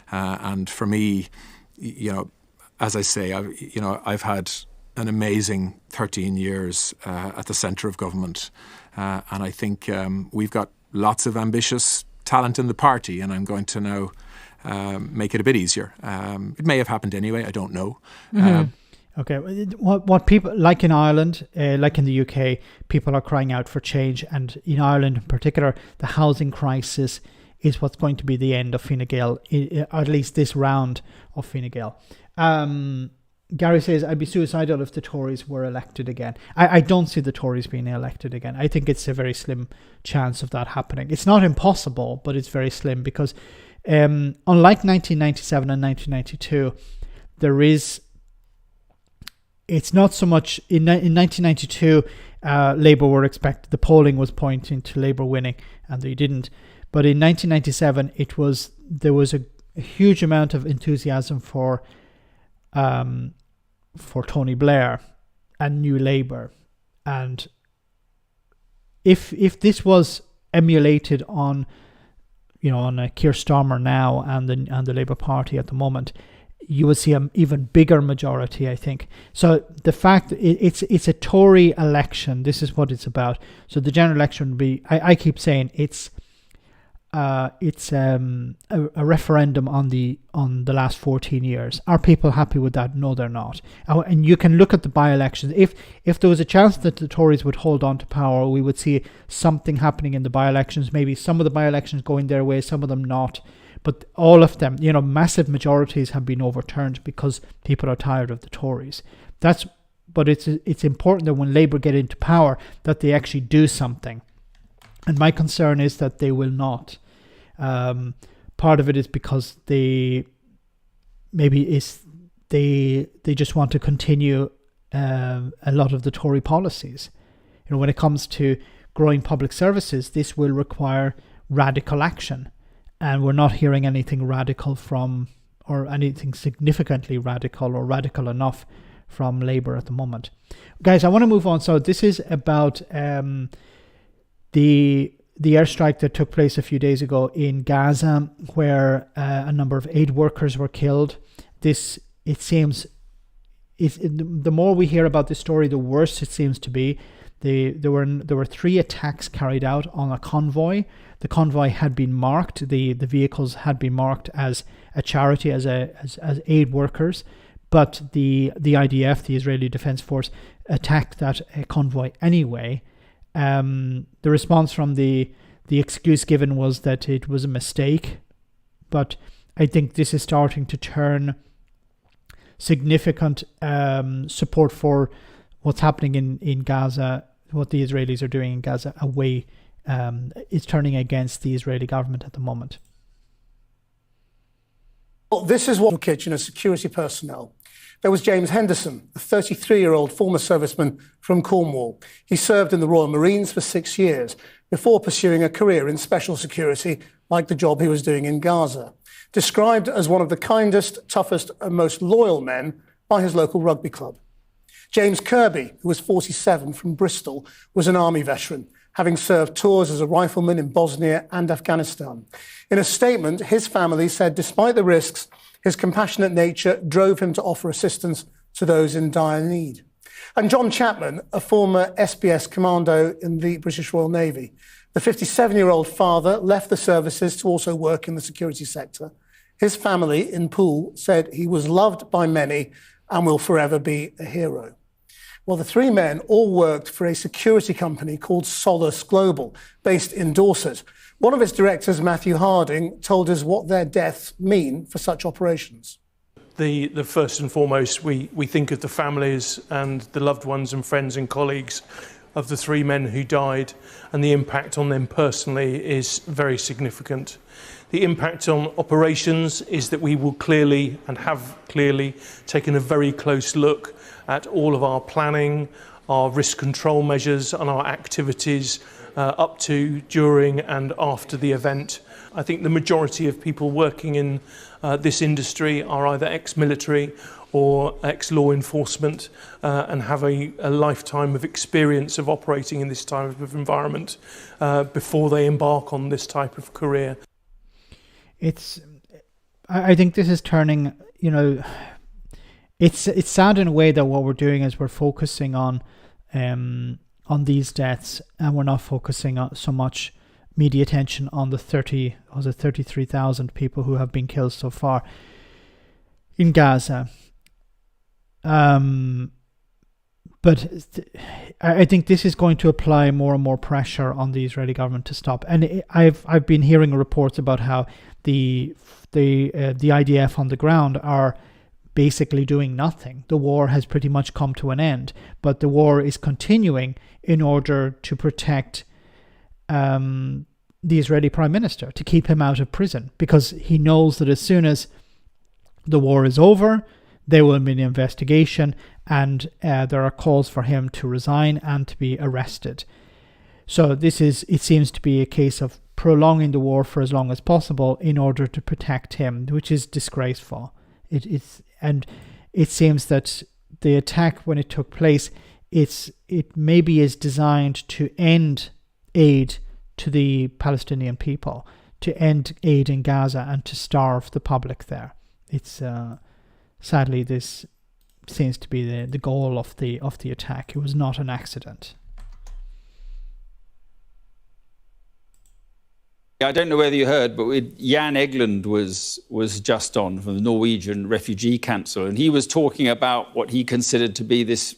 And for me, you know, as I say, I've had an amazing 13 years at the centre of government. And I think we've got lots of ambitious talent in the party, and I'm going to now make it a bit easier. It may have happened anyway, I don't know. Mm-hmm. Okay, what people, like in Ireland, like in the UK, people are crying out for change. And in Ireland in particular, the housing crisis is what's going to be the end of Fine Gael, at least this round of Fine Gael. Gary says, I'd be suicidal if the Tories were elected again. I don't see the Tories being elected again. I think it's a very slim chance of that happening. It's not impossible, but it's very slim because unlike 1997 and 1992, it's not so much... In 1992, Labour were expected... The polling was pointing to Labour winning, and they didn't. But in 1997, there was a huge amount of enthusiasm for Tony Blair and New Labour, and if this was emulated on Keir Starmer now and the Labour Party at the moment, you would see an even bigger majority, I think. So the fact it's a Tory election, this is what it's about. So the general election would be, I keep saying it's a referendum on the last 14 years. Are people happy with that? No, they're not. And you can look at the by-elections. If there was a chance that the Tories would hold on to power, we would see something happening in the by-elections. Maybe some of the by-elections going their way, some of them not. But all of them, massive majorities have been overturned because people are tired of the Tories. That's but it's important that when Labour get into power, that they actually do something. And my concern is that they will not. Part of it is because they just want to continue a lot of the Tory policies. When it comes to growing public services, this will require radical action, and we're not hearing anything radical or anything significantly radical or radical enough from Labour at the moment. Guys, I want to move on. So this is about the airstrike that took place a few days ago in Gaza, where a number of aid workers were killed. The more we hear about this story, the worse it seems to be. There were 3 attacks carried out on a convoy. The convoy had been marked. The vehicles had been marked as a charity, as aid workers. But the IDF, the Israeli Defense Force, attacked that convoy anyway. The response from the excuse given was that it was a mistake. But I think this is starting to turn significant support for what's happening in Gaza, what the Israelis are doing in Gaza, away. Is turning against the Israeli government at the moment. Well, this is one kitchen of security personnel. There was James Henderson, a 33-year-old former serviceman from Cornwall. He served in the Royal Marines for 6 years before pursuing a career in special security, like the job he was doing in Gaza. Described as one of the kindest, toughest and most loyal men by his local rugby club. James Kirby, who was 47 from Bristol, was an army veteran, having served tours as a rifleman in Bosnia and Afghanistan. In a statement, his family said despite the risks, his compassionate nature drove him to offer assistance to those in dire need. And John Chapman, a former SBS commando in the British Royal Navy. The 57-year-old father left the services to also work in the security sector. His family in Poole said he was loved by many and will forever be a hero. Well, the 3 men all worked for a security company called Solace Global, based in Dorset. One of its directors, Matthew Harding, told us what their deaths mean for such operations. The first and foremost, we think of the families and the loved ones and friends and colleagues of the 3 men who died, and the impact on them personally is very significant. The impact on operations is that we will clearly and have clearly taken a very close look at all of our planning, our risk control measures and our activities up to, during and after the event. I think the majority of people working in this industry are either ex-military or ex-law enforcement and have a lifetime of experience of operating in this type of environment before they embark on this type of career. I think this is turning, it's sad in a way that what we're doing is we're focusing on these deaths, and we're not focusing on so much media attention on the 33,000 people who have been killed so far in Gaza. But I think this is going to apply more and more pressure on the Israeli government to stop. And I've been hearing reports about how the IDF on the ground are basically doing nothing. The war has pretty much come to an end, but the war is continuing in order to protect the Israeli Prime Minister, to keep him out of prison, because he knows that as soon as the war is over, there will be an investigation, and there are calls for him to resign and to be arrested. So it seems to be a case of prolonging the war for as long as possible in order to protect him, which is disgraceful. And it seems that the attack, when it took place, it maybe is designed to end aid to the Palestinian people, to end aid in Gaza and to starve the public there. It's sadly, this seems to be the goal of the attack. It was not an accident. I don't know whether you heard, but Jan Egeland was just on from the Norwegian Refugee Council, and he was talking about what he considered to be this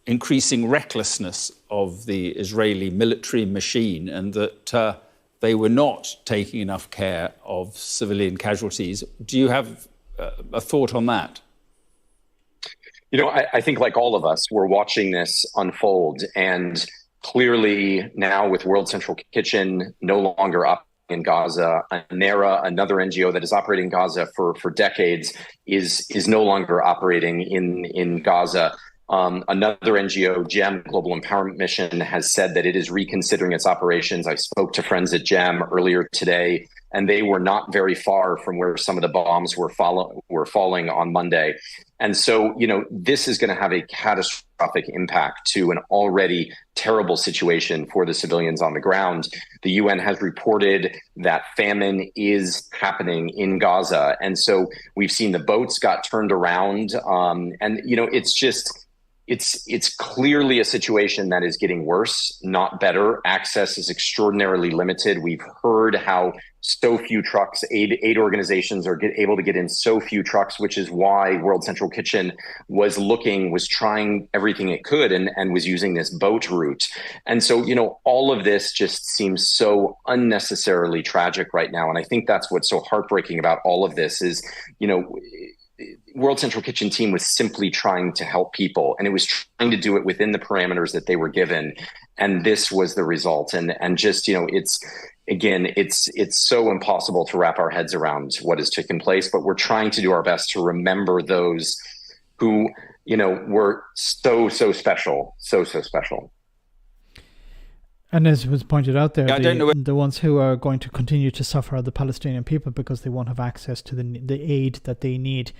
increasing recklessness of the Israeli military machine, and that they were not taking enough care of civilian casualties. Do you have a thought on that? I think like all of us, we're watching this unfold, and clearly now with World Central Kitchen no longer up in Gaza, NERA, another NGO that is operating in Gaza for decades, is no longer operating in Gaza. Another NGO, GEM, Global Empowerment Mission, has said that it is reconsidering its operations. I spoke to friends at GEM earlier today, and they were not very far from where some of the bombs were falling on Monday. And so, this is going to have a catastrophic impact to an already terrible situation for the civilians on the ground. The UN has reported that famine is happening in Gaza. And so we've seen the boats got turned around. It's clearly a situation that is getting worse, not better. Access is extraordinarily limited. We've heard how so few trucks, aid organizations are able to get in so few trucks, which is why World Central Kitchen was trying everything it could and was using this boat route. And so, all of this just seems so unnecessarily tragic right now. And I think that's what's so heartbreaking about all of this is, World Central Kitchen team was simply trying to help people, and it was trying to do it within the parameters that they were given. And this was the result. And just, it's so impossible to wrap our heads around what has taken place, but we're trying to do our best to remember those who, were so special, so special. And as was pointed out there, the ones who are going to continue to suffer are the Palestinian people, because they won't have access to the aid that they need.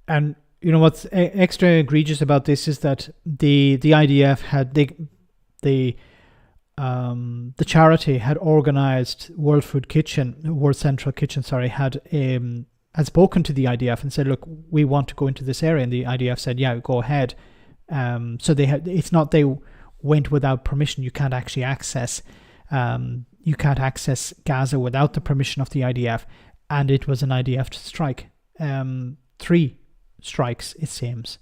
And what's extra egregious about this is that the IDF had the charity had organized World Central Kitchen, had spoken to the IDF and said, look, we want to go into this area, and the IDF said, yeah, go ahead. So it's not they went without permission. You can't actually access Gaza without the permission of the IDF, and it was an IDF strike. 3 strikes, it seems.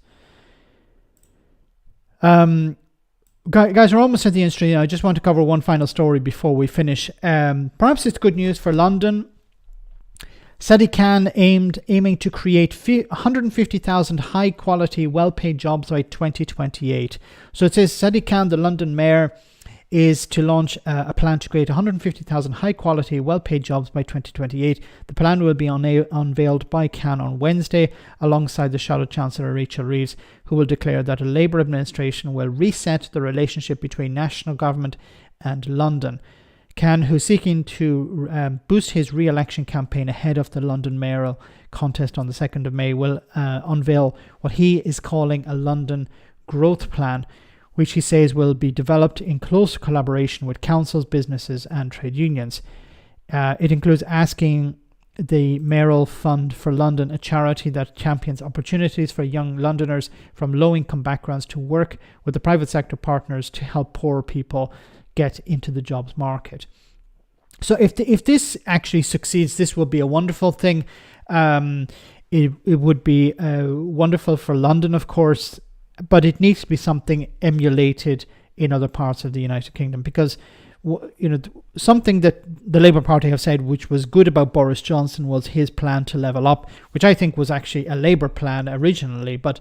Guys, we're almost at the end stream. I just want to cover one final story before we finish. Perhaps it's good news for London. Sadiq Khan aiming to create 150,000 high-quality, well-paid jobs by 2028. So it says Sadiq Khan, the London mayor, is to launch a plan to create 150,000 high-quality, well-paid jobs by 2028. The plan will be unveiled by Khan on Wednesday, alongside the Shadow Chancellor Rachel Reeves, who will declare that a Labour administration will reset the relationship between national government and London. Khan, who's seeking to boost his re-election campaign ahead of the London mayoral contest on the 2nd of May, will unveil what he is calling a London growth plan, which he says will be developed in close collaboration with councils, businesses and trade unions. It includes asking the Mayoral Fund for London, a charity that champions opportunities for young Londoners from low-income backgrounds, to work with the private sector partners to help poorer people get into the jobs market. So if this actually succeeds, this will be a wonderful thing. It would be wonderful for London, of course, but it needs to be something emulated in other parts of the United Kingdom, because something that the Labour Party have said, which was good about Boris Johnson, was his plan to level up, which I think was actually a Labour plan originally, but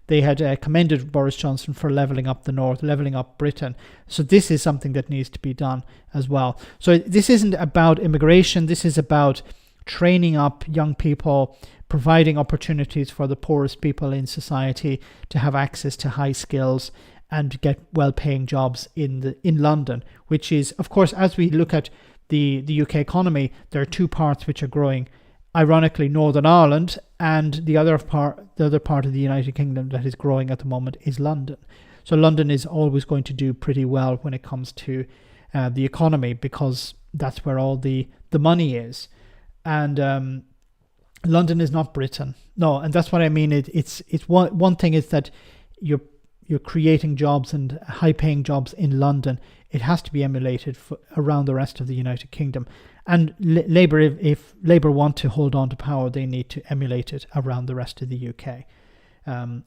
they had commended Boris Johnson for levelling up the North, levelling up Britain. So this is something that needs to be done as well. So this isn't about immigration. This is about training up young people, providing opportunities for the poorest people in society to have access to high skills and get well-paying jobs in London, which is, of course, as we look at the UK economy, there are 2 parts which are growing. Ironically, Northern Ireland, and the other part of the United Kingdom that is growing at the moment is London. So London is always going to do pretty well when it comes to the economy, because that's where all the money is. And London is not Britain. No, and that's what I mean. It's one thing is that you're creating jobs and high-paying jobs in London. It has to be emulated around the rest of the United Kingdom. And Labour, if Labour want to hold on to power, they need to emulate it around the rest of the UK.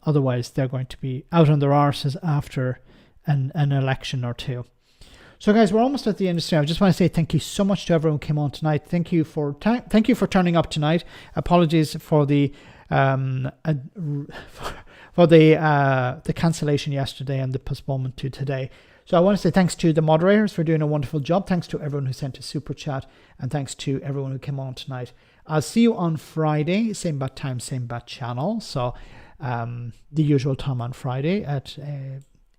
Otherwise, they're going to be out on their arses after an election or 2. So, guys, we're almost at the end of the stream. I just want to say thank you so much to everyone who came on tonight. Thank you for turning up tonight. Apologies for the for the cancellation yesterday and the postponement to today. So I want to say thanks to the moderators for doing a wonderful job. Thanks to everyone who sent a super chat, and thanks to everyone who came on tonight. I'll see you on Friday, same bat time, same bat channel. So the usual time on Friday at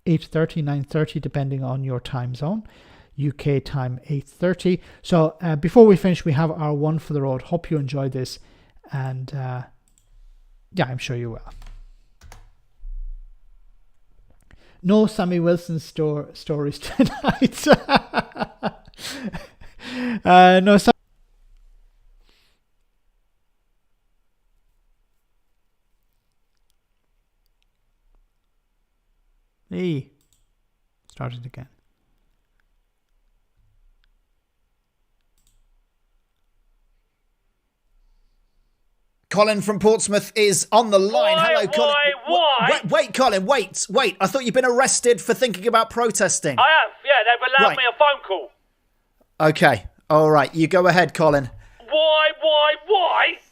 8:30, 9:30, depending on your time zone. UK time 8:30. So before we finish, we have our one for the road. Hope you enjoyed this, and yeah, I'm sure you will. No Sammy Wilson stories tonight. No. Hey, started again. Colin from Portsmouth is on the line. Hello, Colin. Why? Wait, Colin, wait. I thought you'd been arrested for thinking about protesting. I have, yeah. They've allowed me a phone call. Okay, all right. You go ahead, Colin. Why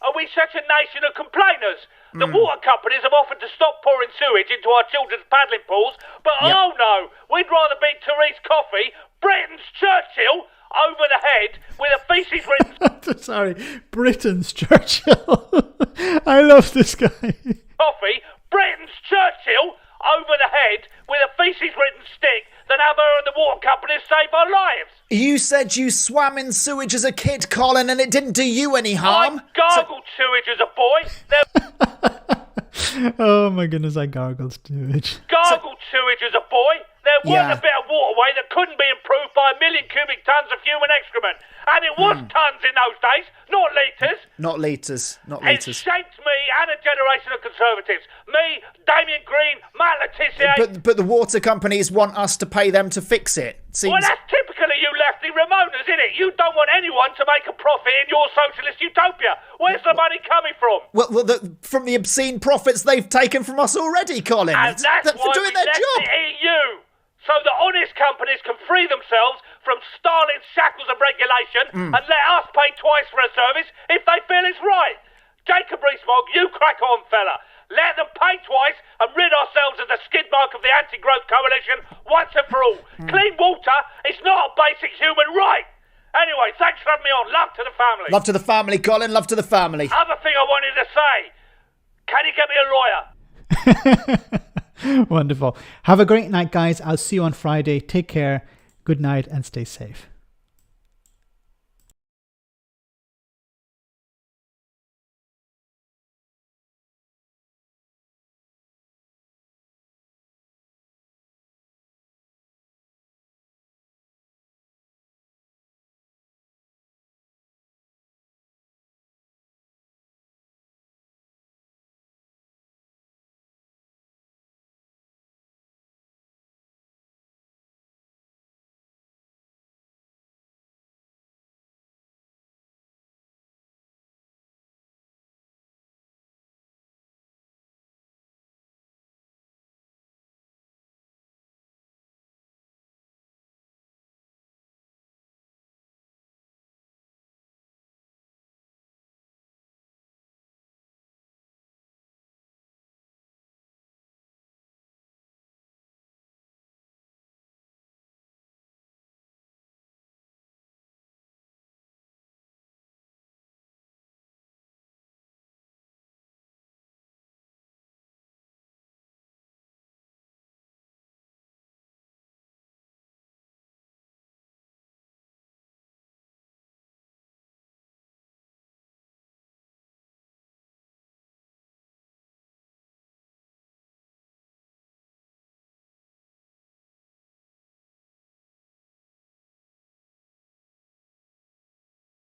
are we such a nation of complainers? The water companies have offered to stop pouring sewage into our children's paddling pools, but oh no, we'd rather beat Therese Coffey, Britain's Churchill, over the head with a feces-ridden... Sorry, Britain's Churchill. I love this guy. Coffey, Britain's Churchill, over the head with a feces-ridden stick than have her and the water companies save our lives. You said you swam in sewage as a kid, Colin, and it didn't do you any harm. I gargled sewage as a boy. Oh my goodness, I gargled sewage. Gargled sewage as a boy. There wasn't a bit of waterway that couldn't be improved by 1 million cubic tonnes of human excrement. And it was tonnes in those days, not litres. Not litres. It shaped me and a generation of Conservatives. Me, Damien Green, Matt Letizia. But the water companies want us to pay them to fix it. Well, that's typical of you lefty Ramonas, isn't it? You don't want anyone to make a profit in your socialist utopia. Where's the money coming from? Well, from the obscene profits they've taken from us already, Colin. And that's why for doing we their left job. the EU. So that honest companies can free themselves from Stalin's shackles of regulation and let us pay twice for a service if they feel it's right. Jacob Rees-Mogg, you crack on, fella. Let them pay twice and rid ourselves of the skid mark of the anti-growth coalition once and for all. Clean water is not a basic human right. Anyway, thanks for having me on. Love to the family. Love to the family, Colin. Love to the family. Other thing I wanted to say. Can you get me a lawyer? Wonderful. Have a great night, guys. I'll see you on Friday. Take care. Good night and stay safe.